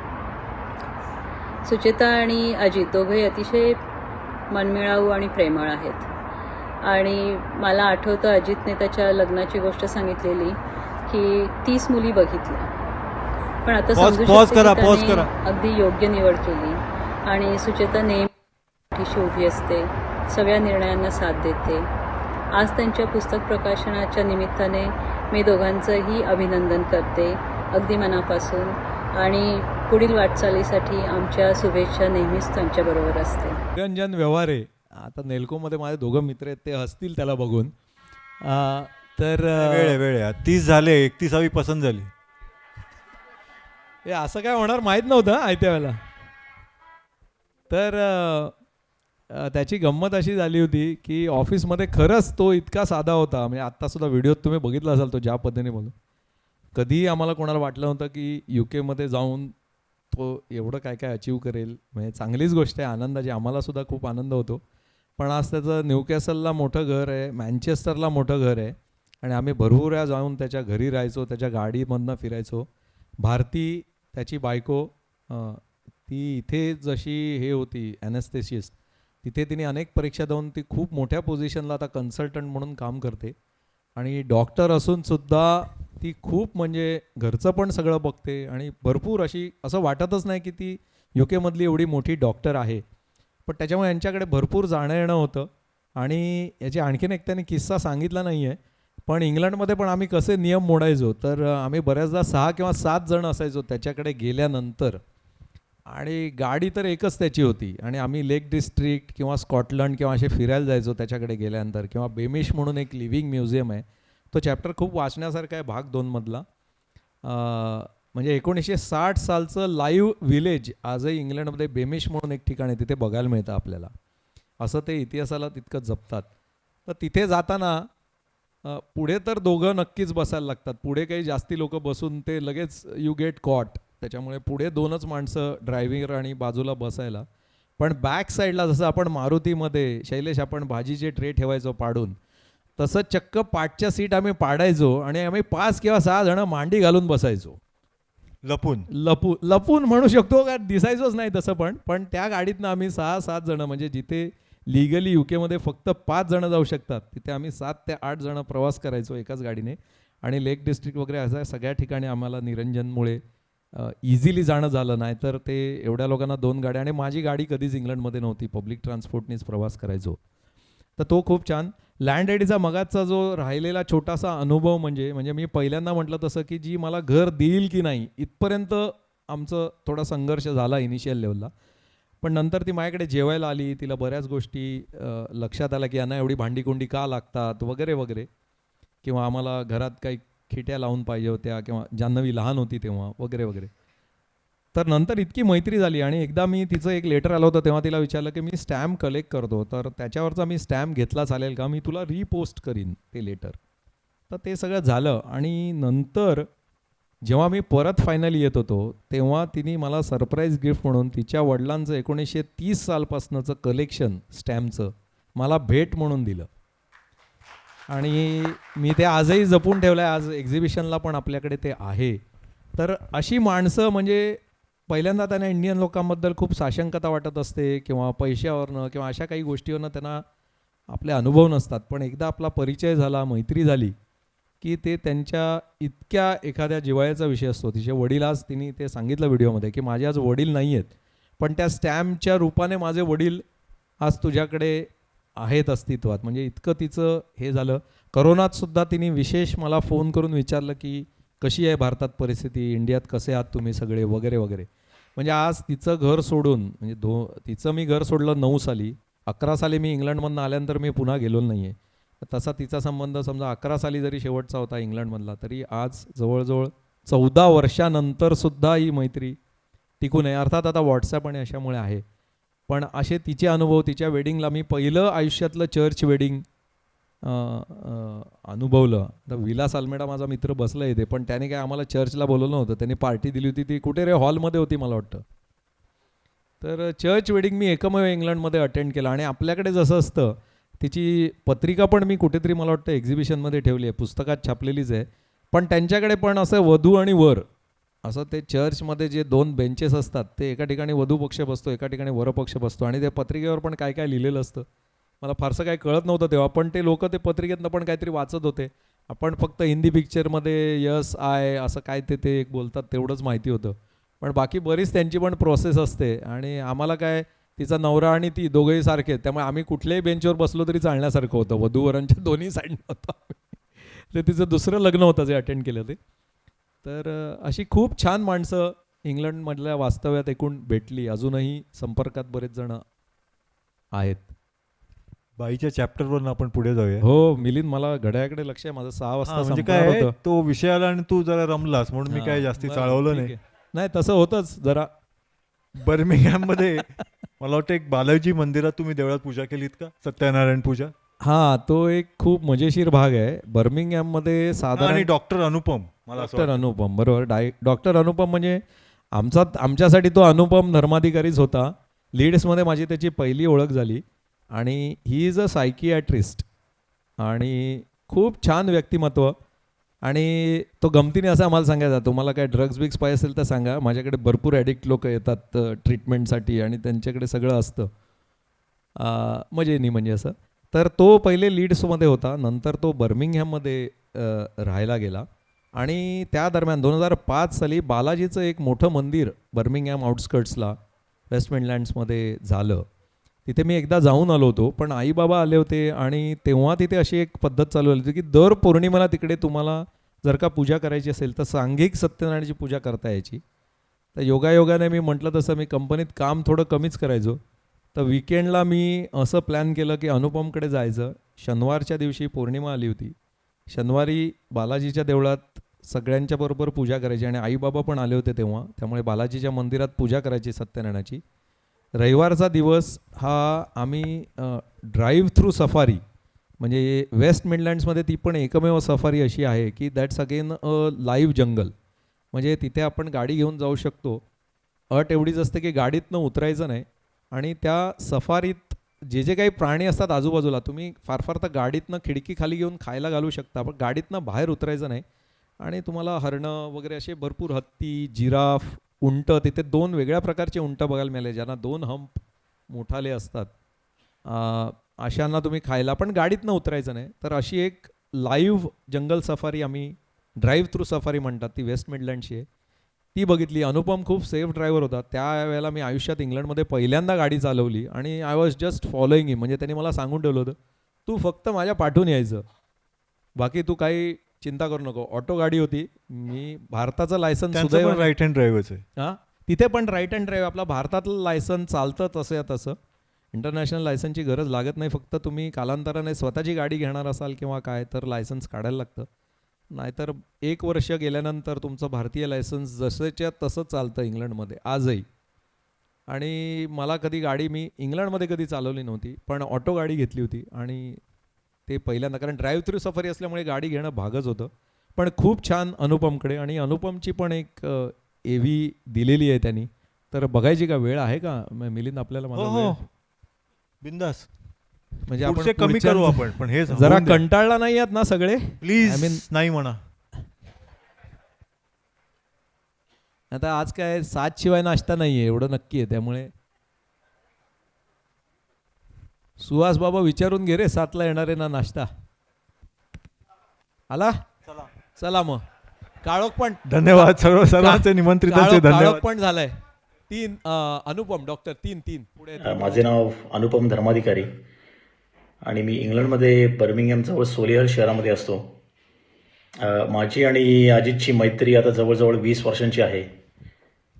सुचेता आणि अजित दोघंही अतिशय मनमिळाऊ आणि प्रेमळ आहेत. आणि मला आठवतं अजितने त्याच्या लग्नाची गोष्ट सांगितलेली की 30 मुली बघितल्या, पण आता समजू शकते की त्याने अगदी योग्य निवड केली. आणि सुचेता नेहमी पाठीशी उभी असते, सगळ्या निर्णयांना साथ देते. आज त्यांच्या पुस्तक प्रकाशनाच्या निमित्ताने मी दोघांचंही अभिनंदन करते अगदी मनापासून आणि पुढील वाटचालीसाठी आमच्या शुभेच्छा नेहमीच त्यांच्याबरोबर असते. निरंजन व्यवहारे, आता नेल्कोमध्ये माझे दोघं मित्र आहेत, ते हसतील त्याला बघून. तर वेळ आहे 30 झाले, 31वी पसंत झाली. हे असं काय होणार माहीत नव्हतं आयत्या वेळेला. तर त्याची गंमत अशी झाली होती की ऑफिसमध्ये खरंच तो इतका साधा होता. म्हणजे आत्तासुद्धा व्हिडिओत तुम्ही बघितला असाल तो ज्या पद्धतीने बोलतो. कधीही आम्हाला कोणाला वाटलं नव्हतं की UK जाऊन तो एवढं काय काय अचीव करेल. म्हणजे चांगलीच गोष्ट आहे, आनंदाची. आम्हालासुद्धा खूप आनंद होतो. पण आज त्याचं न्यूकॅसलला मोठं घर आहे, मँचेस्टरला मोठं घर आहे आणि आम्ही भरपूर वेळा जाऊन त्याच्या घरी राहायचो, त्याच्या गाडीमधनं फिरायचो. भारती त्याची बायको, ती इथे जशी हे होती ॲनेस्थेसिस्ट, तिथे तिने अनेक परीक्षा देऊन ती खूप मोठ्या पोझिशनला आता कन्सल्टंट म्हणून काम करते. आणि डॉक्टर असूनसुद्धा ती खूप म्हणजे घरचं पण सगळं बघते आणि भरपूर अशी असं वाटतच नाही की ती UK एवढी मोठी डॉक्टर आहे. पण त्याच्यामुळे यांच्याकडे भरपूर जाणं येणं होतं. आणि याची आणखीन एक त्याने किस्सा सांगितला नाही आहे, पण इंग्लंडमध्ये पण आम्ही कसे नियम मोडायचो, तर आम्ही बऱ्याचदा 6 किंवा 7 जण असायचो त्याच्याकडे गेल्यानंतर. आणि गाडी तर एकच त्याची होती आणि आम्ही लेक डिस्ट्रिक्ट किंवा स्कॉटलंड किंवा असे फिरायला जायचो त्याच्याकडे गेल्यानंतर. किंवा बेमिश म्हणून एक लिव्हिंग म्युझियम आहे, तो चॅप्टर खूप वाचण्यासारखा आहे, भाग 2 मधला. म्हणजे 1960 सालचं लाईव्ह विलेज आजही इंग्लंडमध्ये बेमिश म्हणून एक ठिकाण आहे, तिथे बघायला मिळतं आपल्याला. असं ते इतिहासाला तितकं जपतात. तर तिथे जाताना पुढे तर दोघं नक्कीच बसायला लागतात. पुढे काही जास्ती लोक बसून ते लगेच यू गेट कॉट. त्याच्यामुळे पुढे 2च माणसं, ड्रायव्हर आणि बाजूला बसायला. पण बॅक साईडला जसं आपण मारुतीमध्ये शैलेश आपण भाजीचे ट्रे ठेवायचो पाडून, तसं चक्क पाठच्या सीट आम्ही पाडायचो आणि आम्ही 5 किंवा 6 जण मांडी घालून बसायचो. लपून म्हणू शकतो का, दिसायचोच नाही तसं. पण त्या गाडीतनं आम्ही 6-7 जण, म्हणजे जिथे लिगली युकेमध्ये फक्त 5 जण जाऊ शकतात तिथे आम्ही 7 ते 8 जण प्रवास करायचो एकाच गाडीने. आणि लेक डिस्ट्रिक्ट वगैरे अशा सगळ्या ठिकाणी आम्हाला निरंजनमुळे इझिली जाणं झालं. नाही तर ते एवढ्या लोकांना 2 गाड्या, आणि माझी गाडी कधीच इंग्लंडमध्ये नव्हती, पब्लिक ट्रान्सपोर्टनीच प्रवास करायचो. तर तो खूप छान. लँडलेडीचा मगाचा जो राहिलेला छोटासा अनुभव म्हणजे मी पहिल्यांदा म्हटलं तसं की जी मला घर देईल की नाही इथपर्यंत आमचं थोडा संघर्ष झाला इनिशियल लेवलला. पण नंतर ती माझ्याकडे जेवायला आली, तिला बऱ्याच गोष्टी लक्षात आल्या की यांना एवढी भांडीकुंडी का लागतात वगैरे वगैरे, किंवा आम्हाला घरात काही खिट्या लावून पाहिजे होत्या, किंवा जान्हवी लहान होती तेव्हा वगैरे वगैरे. तर नंतर इतकी मैत्री झाली. आणि एकदा मी तिचं एक लेटर आलं होतं तेव्हा तिला विचारलं की मी स्टॅम्प कलेक्ट करतो, तर त्याच्यावरचा मी स्टॅम्प घेतला चालेल का, मी तुला रिपोस्ट करीन ते लेटर. तर ते सगळं झालं. आणि नंतर जेव्हा मी परत फायनली येत होतो तेव्हा तिने मला सरप्राईज गिफ्ट म्हणून तिच्या वडिलांचं 1930 सालपासनंचं कलेक्शन स्टॅम्पचं मला भेट म्हणून दिलं. आणि मी ते आजही जपून ठेवलं आहे. आज एक्झिबिशनला पण आपल्याकडे ते आहे. तर अशी माणसं, म्हणजे पहिल्यांदा त्यांना इंडियन लोकांबद्दल खूप साशंकता वाटत असते, किंवा पैशावरनं किंवा अशा काही गोष्टीवरनं त्यांना आपले अनुभव नसतात. पण एकदा आपला परिचय झाला, मैत्री झाली की ते त्यांच्या इतक्या एखाद्या जिव्हाळ्याचा विषय असतो. तिचे वडील, आज तिने ते सांगितलं व्हिडिओमध्ये की माझे आज वडील नाही आहेत, पण त्या स्टॅम्पच्या रूपाने माझे वडील आज तुझ्याकडे आहेत अस्तित्वात. म्हणजे इतकं तिचं हे झालं. करोनात सुद्धा तिने विशेष मला फोन करून विचारलं की कशी आहे भारतात परिस्थिती, इंडियात कसे आहात तुम्ही सगळे वगैरे वगैरे. म्हणजे आज तिचं घर सोडून, म्हणजे तिचं मी घर सोडलं 9 साली, 11 साली मी इंग्लंडमधनं आल्यानंतर मी पुन्हा गेलो नाही आहे. तसा तिचा संबंध समजा 11 साली जरी शेवटचा होता इंग्लंडमधला, तरी आज जवळजवळ 14 वर्षानंतरसुद्धा ही मैत्री टिकून आहे. अर्थात आता व्हॉट्सॲप आणि अशामुळे आहे. पण असे तिचे अनुभव. तिच्या वेडिंगला मी पहिलं आयुष्यातलं चर्च वेडिंग अनुभवलं. तर विलास अल्मेडा माझा मित्र बसला इथे, पण त्याने काय आम्हाला चर्चला बोलवलं नव्हतं, त्यांनी पार्टी दिली होती. ती कुठे रे, हॉलमध्ये होती मला वाटतं. तर चर्च वेडिंग मी एकमेव इंग्लंडमध्ये अटेंड केलं. आणि आपल्याकडे जसं असतं, तिची पत्रिका पण मी कुठेतरी मला वाटतं एक्झिबिशनमध्ये ठेवली आहे, पुस्तकात छापलेलीच आहे. पण त्यांच्याकडे पण असं वधू आणि वर असं ते चर्चमध्ये जे 2 बेंचेस असतात, ते एका ठिकाणी वधू पक्ष बसतो, एका ठिकाणी वर पक्ष बसतो. आणि त्या पत्रिकेवर पण काय काय लिहिलेलं असतं. मला फारसं काही कळत नव्हतं तेव्हा, पण ते लोक ते पत्रिकेतनं पण काहीतरी वाचत होते. आपण फक्त हिंदी पिक्चरमध्ये यस आय असं काय ते एक बोलतात तेवढंच माहिती होतं. पण बाकी बरीच त्यांची पण प्रोसेस असते. आणि आम्हाला काय, तिचा नवरा आणि ती दोघंही सारखे, त्यामुळे आम्ही कुठल्याही बेंचवर बसलो तरी चालण्यासारखं होतं. वधूवरांच्या दोन्ही साईडनं होतं. ते तिचं दुसरं लग्न होतं जे अटेंड केलं ते. तर अशी खूप छान माणसं इंग्लंडमधल्या वास्तव्यात एकूण भेटली. अजूनही संपर्कात बरेच जण आहेत. बाईच्या चॅप्टरवरून आपण पुढे जाऊया. हो मिलिंद, मला घड्याळाकडे लक्ष आहे माझं. 6 वाजता म्हणजे संपणार काय होतं. तो विषय आला आणि तू जरा रमलास म्हणून मी काय जास्ती बरं, चाळवलं ठीक नाही. आहे. नाही तसं होतंच जरा. बर्मिंगहॅममध्ये मला वाटतं एक बालाजी मंदिरात तुम्ही देवळात पूजा केलीत का, सत्यनारायण पूजा? हां, तो एक खूप मजेशीर भाग आहे. बर्मिंगहॅममध्ये साधारण. आणि डॉक्टर अनुपम, मला असं डॉक्टर अनुपम, बरोबर. डॉक्टर अनुपम म्हणजे आमच्यासाठी तो अनुपम धर्माधिकारीच होता. लीड्समध्ये माझी त्याची पहिली ओळख झाली. आणि ही इज अ सायकियाट्रिस्ट आणि खूप छान व्यक्तिमत्व. आणि तो गमतीने असं आम्हाला सांगायचा, तुम्हाला काय ड्रग्स बिग्स पाहिजे असेल तर सांगा, माझ्याकडे भरपूर ॲडिक्ट लोक येतात ट्रीटमेंटसाठी आणि त्यांच्याकडे सगळं असतं. मजेनी म्हणजे असं. तर तो पहिले लीड्समध्ये होता, नंतर तो बर्मिंगहॅममध्ये राहायला गेला. आणि त्या दरम्यान 2005 साली बालाजीचं एक मोठं मंदिर बर्मिंगहॅम आउटस्कर्ट्सला वेस्ट मिडलँड्समध्ये झालं. तिथे मी एकदा जाऊन आलो होतो, पण आई बाबा आले होते. आणि तेव्हा तिथे अशी एक पद्धत चालू झाली होती की दर पौर्णिमेला तिकडे तुम्हाला जर का पूजा करायची असेल तर सांघिक सत्यनारायणाची पूजा करता यायची. तर योगायोगाने मी म्हटलं तसं मी कंपनीत काम थोडं कमीच करायचो. तर विकेंडला मी असं प्लॅन केलं की अनुपमकडे जायचं. शनिवारच्या दिवशी पौर्णिमा आली होती. शनिवारी बालाजीच्या देवळात सगळ्यांच्या बरोबर पूजा करायची. आणि आईबाबा पण आले होते तेव्हा, त्यामुळे बालाजीच्या मंदिरात पूजा करायची सत्यनारायणाची. रविवारचा दिवस हा आम्ही ड्राईव्ह थ्रू सफारी म्हणजे वेस्ट मिडलँड्समध्ये ती पण एकमेव सफारी अशी आहे की दॅट्स अगेन अ लाईव्ह जंगल. म्हणजे तिथे आपण गाडी घेऊन जाऊ शकतो. अट एवढीच असते की गाडीतनं उतरायचं नाही आणि त्या सफारीत जे जे काही प्राणी असतात आजूबाजूला तुम्ही फार फार तर गाडीतनं खिडकी खाली घेऊन खायला घालू शकता, पण गाडीतनं बाहेर उतरायचं नाही. आणि तुम्हाला हरणं वगैरे असे भरपूर हत्ती, जिराफ, उंट, तिथे 2 वेगळ्या प्रकारचे उंट बघायला मिळाले ज्यांना 2 हंप मोठाले असतात. अशांना तुम्ही खायला, पण गाडीतनं उतरायचं नाही. तर अशी एक लाईव्ह जंगल सफारी आम्ही ड्राईव्ह थ्रू सफारी म्हणतात, ती वेस्ट मिडलँडची आहे, ती बघितली. अनुपम खूप सेफ ड्रायव्हर होता. त्यावेळेला मी आयुष्यात इंग्लंडमध्ये पहिल्यांदा गाडी चालवली आणि आय वॉज जस्ट फॉलोईंग हिम. म्हणजे त्यांनी मला सांगून ठेवलं होतं, तू फक्त माझ्या पाठून यायचं, बाकी तू काही चिंता करू नको. ऑटो गाडी होती. मी भारताचं लायसन्स त्यांचं पण राईट हँड ड्राईव्हच आहे. हां, तिथे पण राईट हँड ड्राईव्ह. आपला भारतातलं लायसन चालतं तसं या तसं. इंटरनॅशनल लायसनची गरज लागत नाही. फक्त तुम्ही कालांतराने स्वतःची गाडी घेणार असाल किंवा काय तर लायसन्स काढायला लागतं. नाहीतर 1 वर्ष गेल्यानंतर तुमचं भारतीय लायसन्स जसंच्या तसं चालतं इंग्लंडमध्ये आजही. आणि मला कधी गाडी मी इंग्लंडमध्ये कधी चालवली नव्हती, पण ऑटो गाडी घेतली होती आणि ते पहिल्यांदा, कारण ड्राईव्ह थ्रू सफारी असल्यामुळे गाडी घेणं भागच होतं. पण खूप छान अनुपमकडे. आणि अनुपमची पण एक एव्ही दिलेली आहे त्यांनी, तर बघायची का? वेळ आहे का मिलिंद आपल्याला? हो माझा हो, वेळ बिंदास. म्हणजे आपण पुढचे कमी करू आपण, पण हे जरा कंटाळला नाही आहेत ना सगळे? प्लीज I mean, नाही म्हणा. आता आज काय 7 शिवाय नाश्ता नाही आहे एवढं नक्की आहे. त्यामुळे सुहास बाबा विचारून घे रे, 7ला येणार आहे ना नाश्ता. आला? चला मग. काळोख पण धन्यवाद सर्वांचे निमंत्रितांचे धन्यवाद. काळोख पण झालाय. 3 अनुपम डॉक्टर 3 पुढे. माझे नाव अनुपम धर्माधिकारी आणि मी इंग्लंडमध्ये बर्मिंगहॅम जवळ सोलिहल शहरामध्ये असतो. माझी आणि अजितची मैत्री आता जवळजवळ 20 वर्षांची आहे.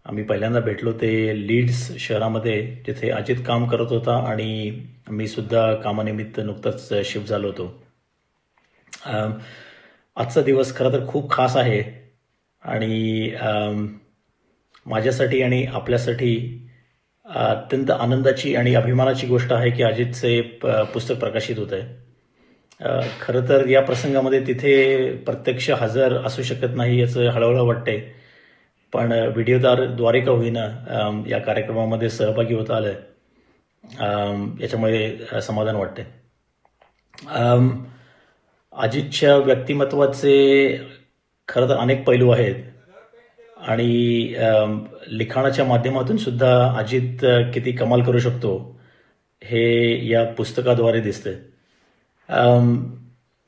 आम्ही पहिल्यांदा भेटलो ते लीड्स शहरामध्ये, जिथे अजित काम करत होता आणि मी सुद्धा कामानिमित्त नुकताच शिफ्ट झालो होतो. आजचा दिवस खरं तर खूप खास आहे आणि माझ्यासाठी आणि आपल्यासाठी अत्यंत आनंदाची आणि अभिमानाची गोष्ट आहे की अजितचे पुस्तक प्रकाशित होत आहे. खरं तर या प्रसंगामध्ये तिथे प्रत्यक्ष हजर असू शकत नाही याचं हळहळ वाटते, पण व्हिडिओद्वारे का होईना या कार्यक्रमामध्ये सहभागी होता आलं याच्यामुळे समाधान वाटते. अजितच्या व्यक्तिमत्वाचे खरं तर अनेक पैलू आहेत आणि लिखाणाच्या माध्यमातून सुद्धा अजित किती कमाल करू शकतो हे या पुस्तकाद्वारे दिसते.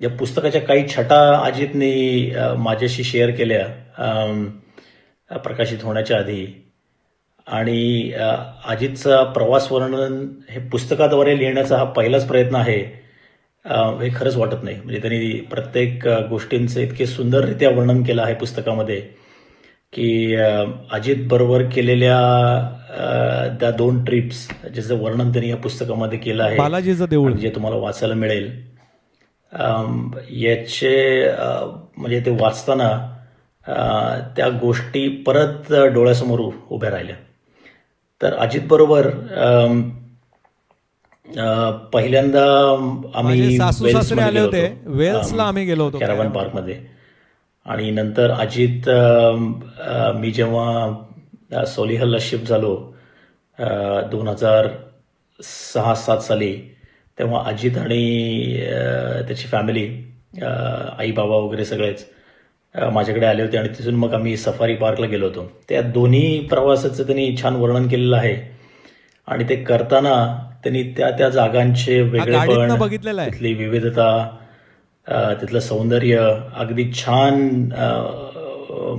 या पुस्तकाच्या काही छटा अजितने माझ्याशी शेअर केल्या प्रकाशित होण्याच्या आधी. आणि अजितचा प्रवास वर्णन हे पुस्तकाद्वारे लिहिण्याचा हा पहिलाच प्रयत्न आहे हे खरंच वाटत नाही. म्हणजे त्यांनी प्रत्येक गोष्टींचं इतके सुंदररित्या वर्णन केलं आहे पुस्तकामध्ये की अजित बरोबर केलेल्या त्या 2 ट्रिप्स ज्याचं वर्णन त्यांनी या पुस्तकामध्ये केलं आहे, बालाजीचं देऊळ, जे तुम्हाला वाचायला मिळेल. याचे म्हणजे ते वाचताना त्या गोष्टी परत डोळ्यासमोर उभ्या राहिल्या. तर अजित बरोबर पहिल्यांदा आम्ही सासू सासरे आले होते, वेल्सला आम्ही गेलो होतो कॅरॅव्हन पार्कमध्ये. आणि नंतर अजित मी जेव्हा सोलिहलला शिफ्ट झालो 2006-07 साली, तेव्हा अजित आणि त्याची फॅमिली, आई बाबा वगैरे सगळेच माझ्याकडे आले होते आणि तिथून मग आम्ही सफारी पार्कला गेलो होतो. त्या दोन्ही प्रवासाचं त्यांनी छान वर्णन केलेलं आहे आणि ते करताना त्यांनी त्या जागांचे वेगळेपण, तिथली विविधता, तिथलं सौंदर्य अगदी छान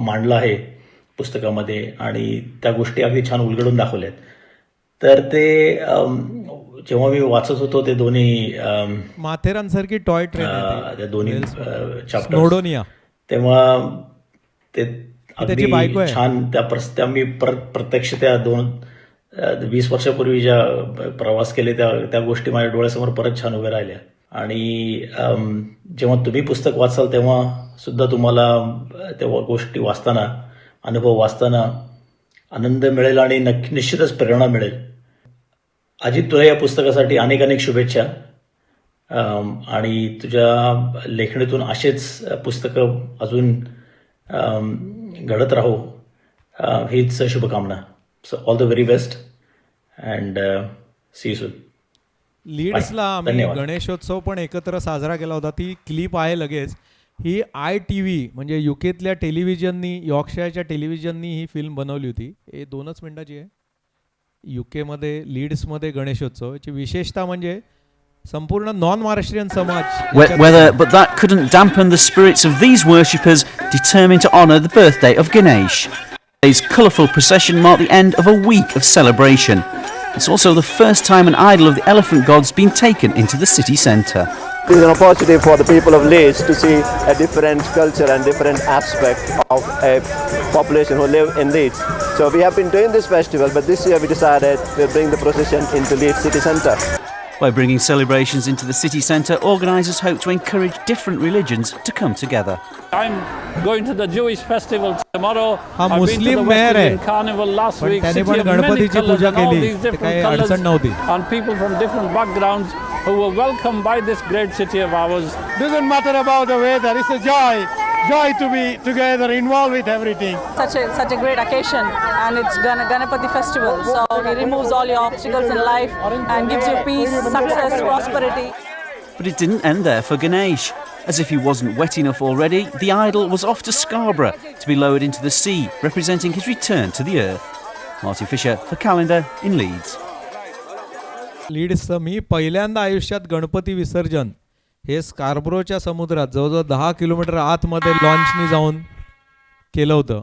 मांडलं आहे पुस्तकामध्ये आणि त्या गोष्टी अगदी छान उलगडून दाखवल्यात. तर ते जेव्हा मी वाचत होतो ते दोन्ही माथेरानसारखी टॉय ट्रेन, त्या दोन्ही नोडोनिया, तेव्हा ते अगदी छान त्या मी प्रत्यक्ष त्या 20 वर्षापूर्वी ज्या प्रवास केले त्या गोष्टी माझ्या डोळ्यासमोर परत छान उभ्या राहिल्या. आणि जेव्हा तुम्ही पुस्तक वाचाल तेव्हा सुद्धा तुम्हाला त्या गोष्टी वाचताना, अनुभव वाचताना आनंद मिळेल आणि निश्चितच प्रेरणा मिळेल. अजित, तुला या पुस्तकासाठी अनेक शुभेच्छा आणि तुझ्या लेखणीतून असेच पुस्तकं अजून घडत राहो, हीच शुभकामना. So all the very best and see you soon. लीड्सला आम्ही धन्यवाद. गणेशोत्सव पण एकत्र साजरा केला होता. ती क्लिप आहे लगेच. ही ITV म्हणजे UKतल्या टेलिव्हिजननी, यॉर्कशायरच्या टेलिव्हिजननी ही फिल्म बनवली होती. हे 2च मिनिटाची आहे. UKमध्ये लीड्समध्ये गणेशोत्सव याची विशेषता म्हणजे संपूर्ण नॉन महाराष्ट्रीयन समाज But that couldn't dampen the spirits of these worshippers determined to honour the birthday of Ganesh. Today's colourful procession marked the end of a week of celebration. It's also the first time an idol of the elephant god's been taken into the city centre. It is an opportunity for the people of Leeds to see a different culture and different aspect of a population who live in Leeds. So we have been doing this festival, but this year we decided to bring the procession into Leeds city centre. By bringing celebrations into the city centre, organisers hope to encourage different religions to come together. I'm going to the Jewish festival tomorrow. हा I've been to Muslim the mayor West आहे, Indian Carnival last पण week. त्याने City पण of many गणपतीची colours Pooja and all केली. these ते different काही colours अडचण नव्हती. and people from different backgrounds who were welcomed by this great city of ours. Doesn't matter about the weather, it's a joy to be together, involved with everything. Such a great occasion, and it's Ganapati festival, so it removes all your obstacles in life and gives you peace, success, prosperity. But it didn't end there for Ganesh. As if he wasn't wet enough already, the idol was off to Scarborough to be lowered into the sea, representing his return to the earth. Martin Fisher for Calendar in Leeds. लीड्सचं मी पहिल्यांदा आयुष्यात गणपती विसर्जन हे स्कार्बरोच्या समुद्रात जवळजवळ 10 kilometre आतमध्ये लॉन्चनी जाऊन केलं होतं.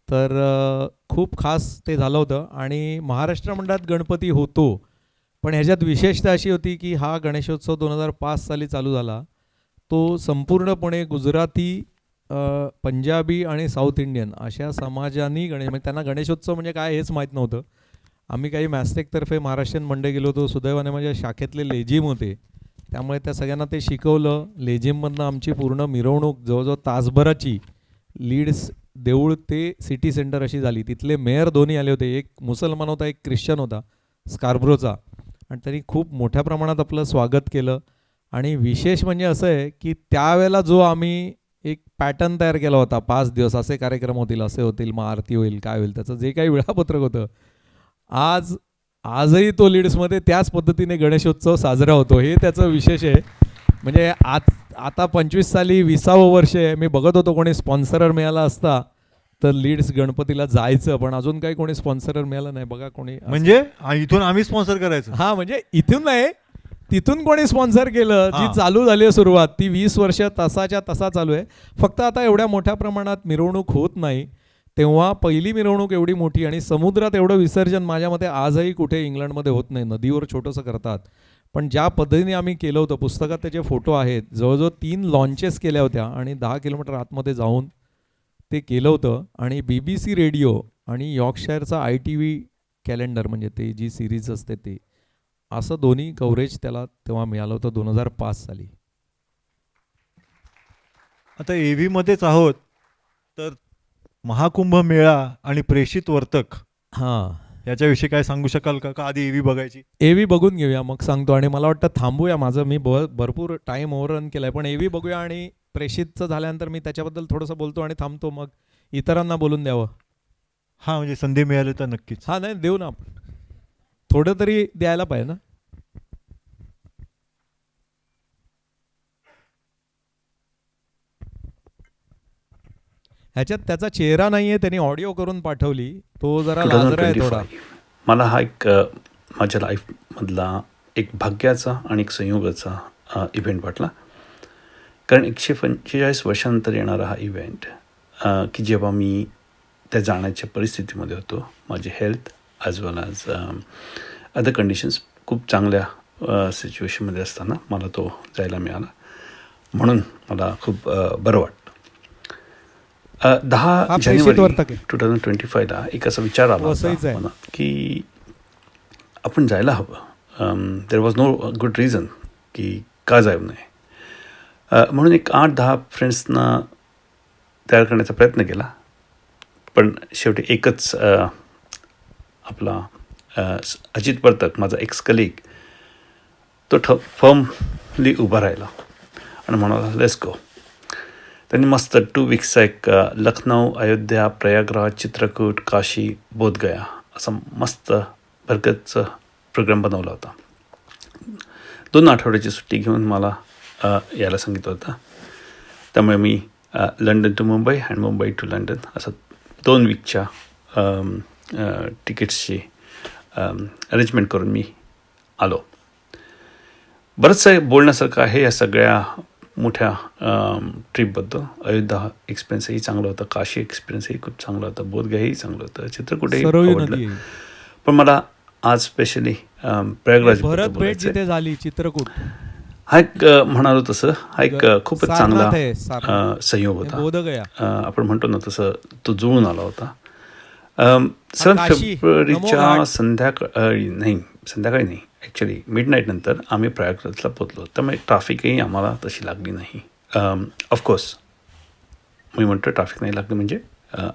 तर खूप खास ते झालं होतं. आणि महाराष्ट्र मंडळात गणपती होतो, पण ह्याच्यात विशेषता अशी होती की हा गणेशोत्सव 2005 साली चालू झाला. तो संपूर्णपणे गुजराती, पंजाबी आणि साऊथ इंडियन अशा समाजांनी म्हणजे त्यांना गणेशोत्सव म्हणजे काय हेच माहीत नव्हतं. आम्ही काही मॅस्टेकतर्फे महाराष्ट्रीयन मंडळ गेलो होतो. सुदैवाने माझ्या शाखेतले लेझिम होते, त्यामुळे त्या सगळ्यांना ते शिकवलं. लेझिममधनं आमची पूर्ण मिरवणूक जवळजवळ तासभराची लीड्स देऊळ ते सिटी सेंटर अशी झाली. तिथले मेयर दोन्ही आले होते. एक मुसलमान होता, एक ख्रिश्चन होता स्कार्बरोचा, आणि त्यांनी खूप मोठ्या प्रमाणात आपलं स्वागत केलं. आणि विशेष म्हणजे असं आहे की त्यावेळेला जो आम्ही एक पॅटर्न तयार केला होता, 5 दिवस असे कार्यक्रम होतील, असे होतील, मग आरती होईल, काय होईल, त्याचं जे काही वेळापत्रक होतं, आजही तो लीड्समध्ये त्याच पद्धतीने गणेशोत्सव साजरा होतो. हे त्याचं विशेष आहे. म्हणजे आता 25 साली 20वं वर्ष आहे. मी बघत होतो कोणी स्पॉन्सरर मिळाला असता तर लीड्स गणपतीला जायचं, पण अजून काही कोणी स्पॉन्सरर मिळालं नाही. बघा कोणी म्हणजे इथून आम्ही स्पॉन्सर करायचं. हां, म्हणजे इथून नाही, तिथून कोणी स्पॉन्सर केलं. जी चालू झाली आहे सुरुवात, ती 20 वर्ष तसाच्या तसा चालू आहे. फक्त आता एवढ्या मोठ्या प्रमाणात मिरवणूक होत नाही. तेव्हा पहिली मिरवणूक एवढी मोठी आणि समुद्रात एवढं विसर्जन माझ्या मते आजही कुठे इंग्लंडमध्ये होत नाही. नदीवर छोटंसं करतात, पण ज्या पद्धतीने आम्ही केलं होतं, पुस्तकात त्याचे फोटो आहेत. जवळजवळ 3 लॉन्चेस केल्या होत्या आणि 10 किलोमीटर आतमध्ये जाऊन ते केलं होतं. आणि BBC रेडिओ आणि यॉर्कशायरचा ITV कॅलेंडर म्हणजे ते जी सिरीज असते ते, असं दोन्ही कव्हरेज त्याला तेव्हा मिळालं होतं 2005 साली. आता AVमध्येच आहोत, तर महाकुंभ मेळा आणि प्रेषित वर्तक याच्याविषयी काय सांगू शकाल का? आधी AV बघायची? AV बघून घेऊया, मग सांगतो. आणि मला वाटतं थांबूया, माझं मी भरपूर टाईम ओव्हररन केला आहे, पण AV बघूया आणि प्रेषितचं झाल्यानंतर मी त्याच्याबद्दल थोडंसं बोलतो आणि थांबतो, मग इतरांना बोलून द्यावं. हां, म्हणजे संधी मिळाली तर नक्कीच. हां, नाही देऊ ना आपण, थोडं तरी द्यायला पाहिजे ना. ह्याच्यात त्याचा चेहरा नाही आहे, त्यांनी ऑडिओ करून पाठवली, तो जरा लाजरा आहे थोडा. मला हा एक माझ्या लाईफमधला एक भाग्याचा आणि एक संयोगाचा इव्हेंट वाटला. कारण 145 वर्षानंतर येणारा हा इव्हेंट, की जेव्हा मी त्या जाण्याच्या परिस्थितीमध्ये होतो, माझी हेल्थ ॲज वेल ॲज अदर कंडिशन्स खूप चांगल्या सिच्युएशनमध्ये असताना मला तो जायला मिळाला, म्हणून मला खूप बरं वाटतं. 10 जानेवारी 2025ला एक असा विचार आला मला की आपण जायला हवं. There was no good reason की का जाऊ नये. म्हणून एक 8-10 फ्रेंड्सना तयार करण्याचा प्रयत्न केला, पण शेवटी एकच आपला अजित वर्तक, माझा एक्स कलीग, तो फर्मली उभा राहिला आणि म्हणाला लेट्स गो. त्यांनी मस्त 2 वीक्सचा एक लखनौ, अयोध्या, प्रयागराज, चित्रकूट, काशी, बोधगया असा मस्त भरगतचा प्रोग्राम बनवला होता. 2 आठवड्याची सुट्टी घेऊन मला यायला सांगितलं होतं. त्यामुळे मी London to Mumbai and Mumbai to London असं 2 वीकच्या तिकीट्सची अरेंजमेंट करून मी आलो. बरंचसं बोलण्यासारखं आहे या सगळ्या मोठ्या ट्रीपबद्दल. अयोध्या एक्सपिरियन्सही चांगलं होतं, काशी एक्सपिरियन्सही खूप चांगलं होतं, बोधगयाही चांगलं होतं, चित्रकूटही आवडलं. पण मला आज स्पेशली प्रयागराज भरत भेट जिथे झाली चित्रकूट, हा एक म्हणालो तसं हा एक खूपच चांगला संयोग होता. आपण म्हणतो ना तसं तो जुळून आला होता. 7 फेब्रुवारीच्या संध्याकाळी नाही ॲक्च्युली मिडनाईट नंतर आम्ही प्रयागराजला पोचलो. त्यामुळे ट्रॅफिकही आम्हाला तशी लागली नाही. ऑफकोर्स मी म्हणतो ट्रॅफिक नाही लागली म्हणजे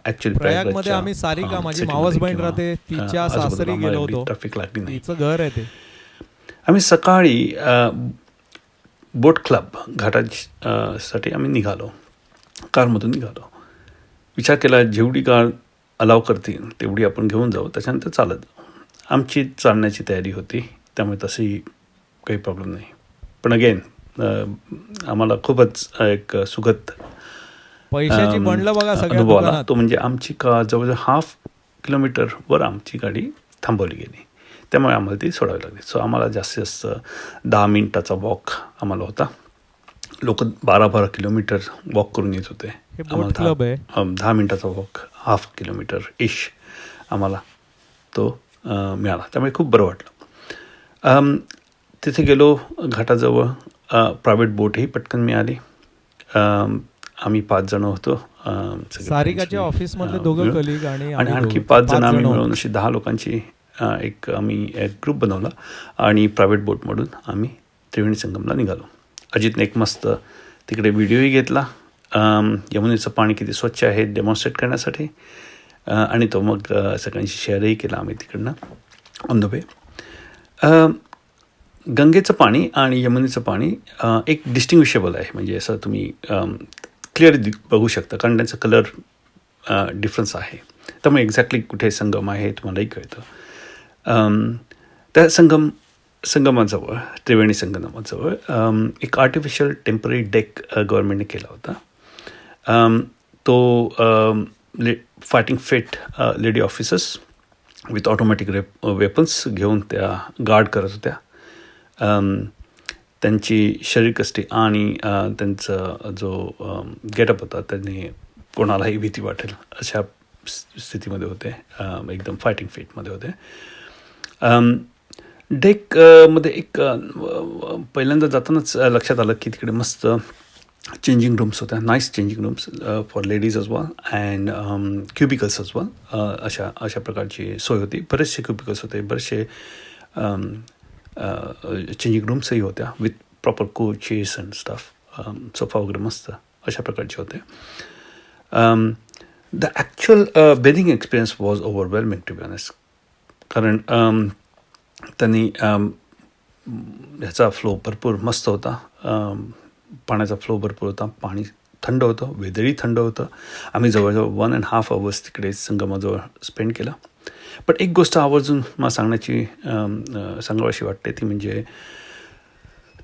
ॲक्च्युली प्रयागमध्ये आम्ही सारिका माझी मावस बहीण राहते तिच्या सासरी गेलो होतो. ट्रॅफिक लागली नाही. तिचं घर आहे ते. आम्ही सकाळी बोट क्लब घाटासाठी आम्ही निघालो, कारमधून निघालो. विचार केला जेवढी कार अलाव करतील तेवढी आपण घेऊन जाऊ, त्याच्यानंतर चालत जाऊ. आमची चालण्याची तयारी होती त्यामुळे तशी काही प्रॉब्लेम नाही. पण अगेन आम्हाला खूपच एक सुखद पैशाची बनलं बघा अनुभव आला. तो म्हणजे आमची जवळजवळ 1/2 किलोमीटरवर आमची गाडी थांबवली गेली. त्यामुळे आम्हाला ती सोडावी लागली. सो आम्हाला जास्तीत जास्त 10 मिनिटाचा वॉक आम्हाला होता. लोक 12-12 किलोमीटर वॉक करून येत होते. आम्हाला 10 मिनिटाचा वॉक 1/2 किलोमीटर इश आम्हाला तो मिळाला. त्यामुळे खूप बरं वाटलं. तिथे गेलो घाटाजवळ प्रायव्हेट बोटही पटकन मिळाली. आम्ही 5 जण होतो. सारिकाच्या ऑफिसमधले 2 कलिग आणि आणखी 5 जण आम्ही मिळून अशी 10 लोकांची आम्ही एक ग्रुप बनवला आणि प्रायव्हेट बोटमधून आम्ही त्रिवेणी संगमला निघालो. अजितने एक मस्त तिकडे व्हिडिओही घेतला यमुनेचं पाणी किती स्वच्छ आहे डेमॉन्स्ट्रेट करण्यासाठी आणि तो मग सगळ्यांशी शेअरही केला आम्ही तिकडनं ऑन द वे. गंगेचं पाणी आणि यमुनेचं पाणी एक डिस्टिंग्विशेबल आहे. म्हणजे असं तुम्ही क्लिअरली बघू शकता कारण त्यांचा कलर डिफरन्स आहे. त्यामुळे एक्झॅक्टली कुठे संगम आहे तुम्हालाही कळतं. त्या संगमाजवळ त्रिवेणी संगमाजवळ एक आर्टिफिशियल टेम्पररी डेक गव्हर्नमेंटने केला होता. तो fighting fit lady officers with automatic weapons घेऊन त्या गार्ड करत होत्या. त्यांची शरीरकष्टी आणि त्यांचा जो गेटअप होता त्यांनी कोणालाही भीती वाटेल अशा स्थितीमध्ये होते. एकदम फायटिंग फिटमध्ये होते. डेकमध्ये एक पहिल्यांदा जातानाच लक्षात आलं की तिकडे मस्त चेंजिंग रूम्स होत्या. Nice changing rooms for ladies अज वेल अँड क्युबिकल्स अज वेल. अशा प्रकारची सोय होती. बरेचसे क्युबिकल्स होते, बरेचसे चेंजिंग रूम्सही होत्या with proper coaches and staff. Sofa वगैरे मस्त अशा प्रकारचे होते. The actual bathing experience was overwhelming to be honest. कारण त्यांनी ह्याचा फ्लो भरपूर मस्त होता. पाण्याचा फ्लो भरपूर होता. पाणी थंड होतं, वेदरही थंड होतं. आम्ही जवळजवळ 1.5 hours तिकडे संगमाजवळ स्पेंड केला. पण एक गोष्ट आवर्जून मला सांगावीशी वाटते ती म्हणजे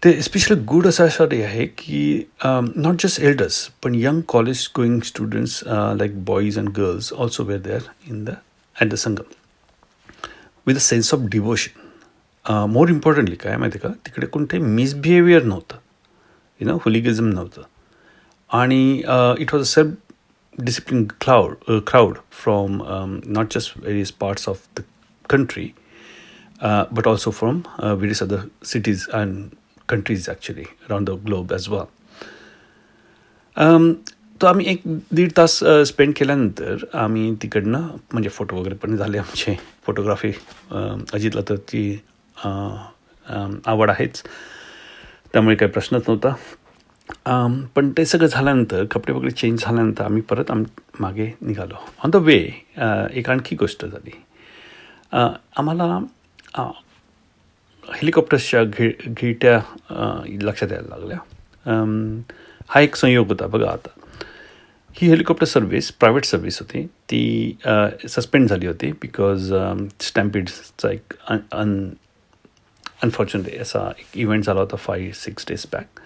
ते एस्पेशली गुड अशासाठी आहे की नॉट जस्ट एल्डर्स पण young college going students like boys and girls also were there at the Sangam with a sense of devotion. More importantly काय माहिती का तिकडे कोणतेही मिसबिहेवियर नव्हतं, हुलिगिझम नव्हतं. आणि it was a self disciplined crowd from not just various parts of the country but also from various other cities and countries actually around the globe as well. तो आम्ही 1-1.5 तास स्पेंड केल्यानंतर आम्ही तिकडनं म्हणजे फोटो वगैरे पण झाले आमचे. फोटोग्राफी अजितला तर ती आवड आहेच त्यामुळे काही प्रश्नच नव्हता. पण ते सगळं झाल्यानंतर कपडे वगैरे चेंज झाल्यानंतर आम्ही परत मागे निघालो. ऑन द वे एक आणखी गोष्ट झाली. आम्हाला हेलिकॉप्टर्सच्या घिरट्या लक्षात यायला लागल्या. हा एक संयोग होता बघा. आता ही हेलिकॉप्टर सर्व्हिस प्रायव्हेट सर्व्हिस होती, ती सस्पेंड झाली होती बिकॉज स्टॅम्पिड्सचा एक अनफॉर्च्युनेटली असा एक इव्हेंट झाला होता 5-6 days बॅक,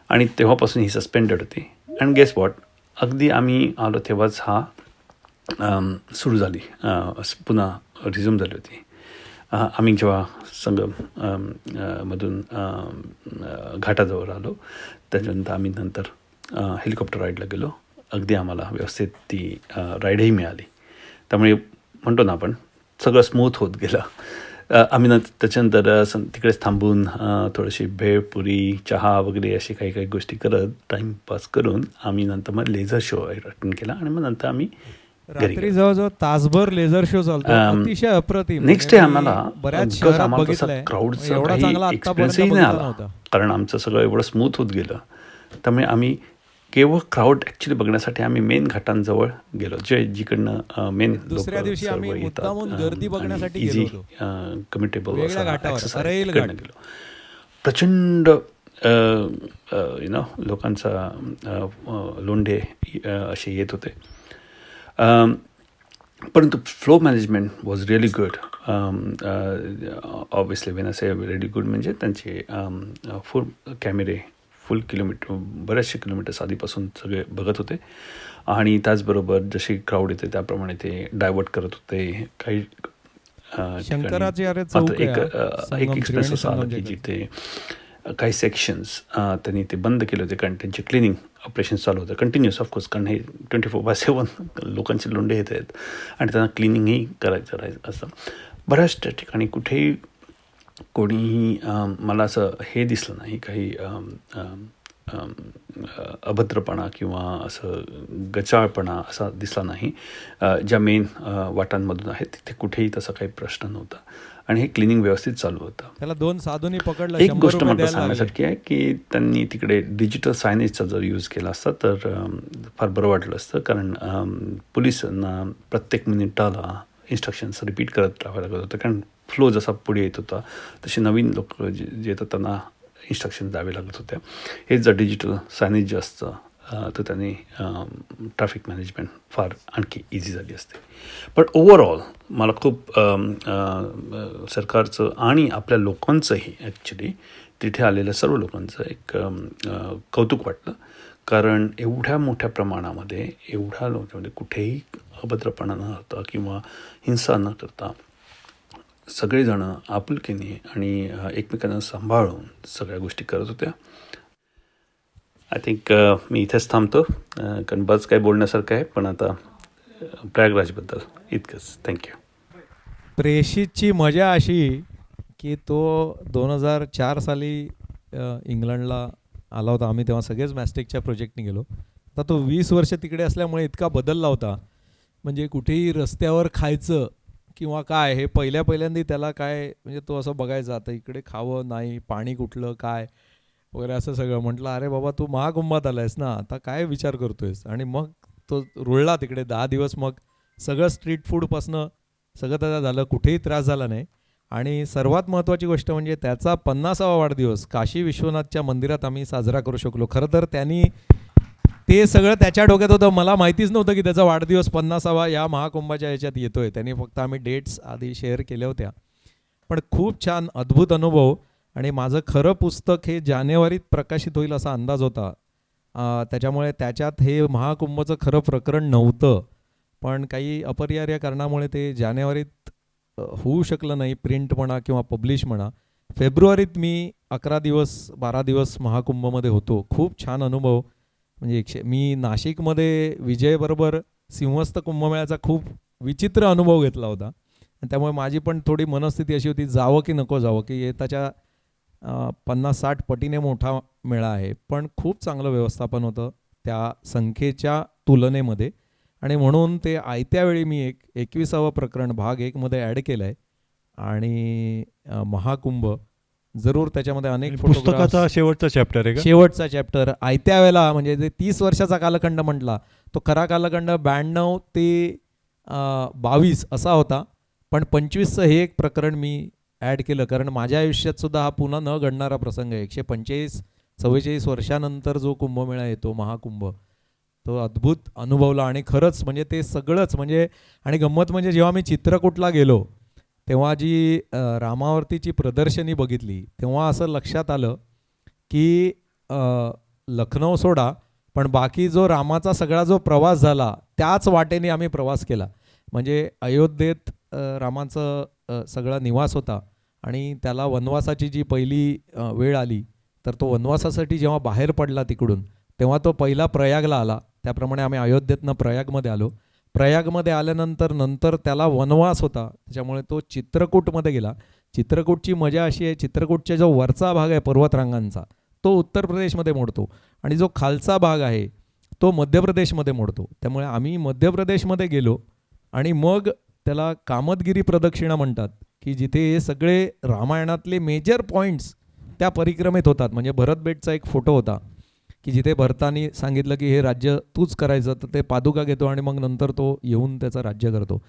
आणि तेव्हापासून ही सस्पेंडेड होती. अँड गेस वॉट, अगदी आम्ही आलो तेव्हाच हा सुरू झाली, पुन्हा रिझ्यूम झाली होती. आम्ही जेव्हा संगम मधून घाटाजवळ आलो त्याच्यानंतर आम्ही नंतर हेलिकॉप्टर राईडला गेलो. अगदी आम्हाला व्यवस्थित ती राईडही मिळाली. त्यामुळे म्हणतो ना आपण, सगळं स्मूथ होत गेलं. आम्ही नंतर त्याच्यानंतर तिकडेच थांबून थोडीशी भेळ, पुरी, चहा वगैरे अशी काही काही गोष्टी करत टाईमपास करून आम्ही नंतर मग लेझर शो अटेंड केला, आणि मग नंतर आम्ही रात्री जवळजवळ तासभर लेझर शो चालतो, अतिशय अप्रतिम. नेक्स्ट डे आम्हाला बऱ्याच शहरात बघितलंय, क्राऊडचा एवढा काही चांगला एक्सपिरियन्सही आतापर्यंत नाही बघितला आला, नव्हता. कारण आमचं सगळं एवढं स्मूथ होत गेलं. त्यामुळे आम्ही केवळ क्राऊड ॲक्च्युली बघण्यासाठी आम्ही मेन घाटांजवळ गेलो, जे जिकडनं मेन दुसऱ्या दिवशी आम्ही मुद्दामून गर्दी बघण्यासाठी गेलो इझी होतो. कमिटेबल वेगळ्या घाटावर, अरेल घाट. गेलो. प्रचंड लोकांचा लोंढे असे येत होते. परंतु flow management was really good. Obviously when I say really good म्हणजे त्यांचे फुल कॅमेरे फुल किलोमीटर, बऱ्याचशे किलोमीटर्स आधीपासून सगळे बघत होते, आणि त्याचबरोबर जशी क्राऊड येते त्याप्रमाणे ते डायवर्ट करत होते. काही शंकराचार्य मात्र चौक एक आहे, एक्सप्रेस असा आला की जिथे काही सेक्शन्स त्यांनी ते बंद केले होते, कारण त्यांचे क्लिनिंग ऑपरेशन्स चालू होतं कंटिन्युअस, ऑफकोर्स, कारण हे 24/7 लोकांचे लोंढे येत आहेत आणि त्यांना क्लिनिंगही करायचं असतं. बऱ्याच ठिकाणी कुठेही कोणीही मला असं हे दिसलं नाही, काही अभद्रपणा किंवा असं गचाळपणा असा दिसला नाही. ज्या मेन वाटांमधून आहेत तिथे कुठेही तसा काही प्रश्न नव्हता, आणि हे क्लिनिंग व्यवस्थित चालू होतं. त्याला 2 साधूंनी पकडलं. एक गोष्ट मला सांगण्यासारखी आहे की त्यांनी तिकडे डिजिटल सायनेजचा जर यूज केला असता तर फार बरं वाटलं असतं, कारण पोलिसांना प्रत्येक मिनिटाला इन्स्ट्रक्शन्स रिपीट करत राहावं लागत होतं, कारण फ्लो जसा पुढे येत होता तसे नवीन लोक जे येतात त्यांना इन्स्ट्रक्शन द्यावे लागत होत्या. हे जर डिजिटल सायनेज जे असतं तर त्यांनी ट्रॅफिक मॅनेजमेंट फार आणखी इझी झाली असते. पण ओव्हरऑल मला खूप सरकारचं आणि आपल्या लोकांचंही ॲक्च्युली तिथे आलेल्या सर्व लोकांचं एक कौतुक वाटलं, कारण एवढ्या मोठ्या प्रमाणामध्ये एवढ्या लोकांमध्ये कुठेही अभद्रपणा न होता किंवा हिंसा न करता सगळेजणं आपुलकीने आणि एकमेकांना सांभाळून सगळ्या गोष्टी करत होत्या. आय थिंक मी इथेच थांबतो, कारण बरंच काही बोलण्यासारखं आहे, पण आता प्रयागराजबद्दल इतकंच. थँक्यू. प्रेषितची मजा अशी की तो 2004 साली इंग्लंडला आला होता. आम्ही तेव्हा सगळेच मॅस्टिकच्या प्रोजेक्टने गेलो. आता तो 20 वर्ष तिकडे असल्यामुळे इतका बदलला होता, म्हणजे कुठेही रस्त्यावर खायचं किंवा काय हे पहिल्यांदा त्याला काय, म्हणजे तो असं बघायचा, आता इकडे खावं नाही, पाणी कुठलं काय वगैरे असं सगळं. म्हटलं अरे बाबा तू महाकुंभात आलायस ना, आता काय विचार करतोयस. आणि मग तो रुळला तिकडे 10 दिवस. मग सगळं स्ट्रीट फूडपासनं सगळं त्याचा झालं, कुठेही त्रास झाला नाही. आणि सर्वात महत्त्वाची गोष्ट म्हणजे त्याचा 50वा वाढदिवस काशी विश्वनाथच्या मंदिरात आम्ही साजरा करू शकलो. खरं तर त्यांनी ते सगळं त्याच्या डोक्यात होतं, मला माहितीच नव्हतं की त्याचा वाढदिवस 50वा या महाकुंभाच्या ह्याच्यात येतोय. त्यांनी फक्त आम्ही डेट्स आधी शेअर केल्या होत्या. पण खूप छान अद्भुत अनुभव. आणि माझं खरं पुस्तक हे जानेवारीत प्रकाशित होईल असा अंदाज होता, त्याच्यामुळे त्याच्यात हे महाकुंभचं खरं प्रकरण नव्हतं, पण काही अपरिहार्य कारणामुळे ते जानेवारीत होऊ शकलं नाही, प्रिंट म्हणा किंवा पब्लिश म्हणा. फेब्रुवारीत मी 11 दिवस 12 दिवस महाकुंभमध्ये होतो. खूप छान अनुभव. म्हणजे मी नाशिकमध्ये विजयबरोबर सिंहस्थ कुंभमेळ्याचा खूप विचित्र अनुभव घेतला होता, आणि त्यामुळे माझी पण थोडी मनस्थिती अशी होती, जावं की नको जावं, की येताच्या 50-60 पटीने मोठा मेळा आहे, पण खूप चांगलं व्यवस्थापन होतं त्या संख्येच्या तुलनेमध्ये. आणि म्हणून ते आयत्या वेळी मी 21वा प्रकरण भाग 1 मध्ये ॲड केलं आहे. आणि महाकुंभ जरूर त्याच्यामध्ये अनेक पुस्तकाचा शेवटचा चॅप्टर आहे का? शेवटचा चॅप्टर आयत्या वेळेला, म्हणजे जे 30 वर्षाचा कालखंड म्हटला तो खरा कालखंड 92 ते 22 असा होता, पण 25चं हे एक प्रकरण मी ॲड केलं, कारण माझ्या आयुष्यात सुद्धा हा पुन्हा न घडणारा प्रसंग आहे. 145-44 वर्षानंतर जो कुंभमेळा येतो, महाकुंभ, तो अद्भुत अनुभवला. आणि खरंच म्हणजे ते सगळंच म्हणजे, आणि गंमत म्हणजे जेव्हा मी चित्रकूटला गेलो तेव्हा जी रामावरतीची प्रदर्शनी बघितली तेव्हा असं लक्षात आलं की लखनौ सोडा, पण बाकी जो रामाचा सगळा जो प्रवास झाला त्याच वाटेने आम्ही प्रवास केला. म्हणजे अयोध्येत रामाचं सगळा निवास होता आणि त्याला वनवासाची जी पहिली वेळ आली, तर तो वनवासासाठी जेव्हा बाहेर पडला तिकडून, तेव्हा तो पहिला प्रयागला आला. त्याप्रमाणे आम्ही अयोध्येतनं प्रयागमध्ये आलो. प्रयागमध्ये आल्यानंतर त्याला वनवास होता, त्याच्यामुळे तो चित्रकूटमध्ये गेला. चित्रकूटची मजा अशी आहे, चित्रकूटचा जो वरचा भाग आहे पर्वतरांगांचा, तो उत्तर प्रदेशमध्ये मोडतो आणि जो खालचा भाग आहे तो मध्य प्रदेशमध्ये मोडतो. त्यामुळे आम्ही मध्य प्रदेशमध्ये गेलो आणि मग त्याला कामदगिरी प्रदक्षिणा म्हणतात, की जिथे हे सगळे रामायणातले मेजर पॉईंट्स त्या परिक्रमेत होतात. म्हणजे भरतबेटचा एक फोटो होता की जिथे भरतानी सांगितलं की हे राज्य तूच करायचं, तर ते पादुका घेतो आणि मग नंतर तो येऊन त्याचं राज्य करतो.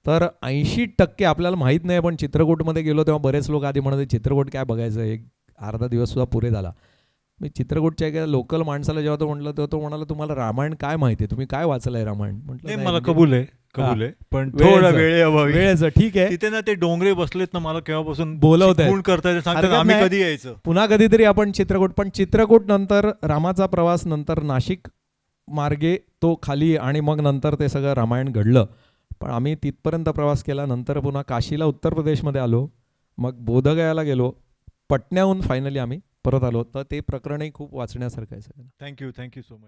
तर 80% आपल्याला माहीत नाही, पण चित्रकूटमध्ये गेलो तेव्हा बरेच लोक आधी म्हणत चित्रकूट काय बघायचं, एक अर्धा दिवससुद्धा पुरे झाला. मी चित्रकूटच्या एका लोकल माणसाला जेव्हा तो म्हटलं तेव्हा तो म्हणाला, तुम्हाला रामायण काय माहिती आहे, तुम्ही काय वाचलंय रामायण? म्हटलं मला कबूल आहे, पण थोडा वेळेचं ठीक आहे. तिथे ना ते डोंगरे बसलेत ना, मला केव्हापासून बोलवतायत, करतायत, सांगतात आम्ही कधी यायचं. पुन्हा कधीतरी आपण चित्रकूट. पण चित्रकूट नंतर रामाचा प्रवास, नंतर नाशिक मार्गे तो खाली, आणि मग नंतर ते सगळं रामायण घडलं. पण आम्ही तिथपर्यंत प्रवास केला. नंतर पुन्हा काशीला उत्तर प्रदेशमध्ये आलो, मग बोधगयाला गेलो, पटण्याहून फायनली आम्ही परत आलो. तर ते प्रकरणही खूप वाचण्यासारखं आहे सगळं. Thank you so much.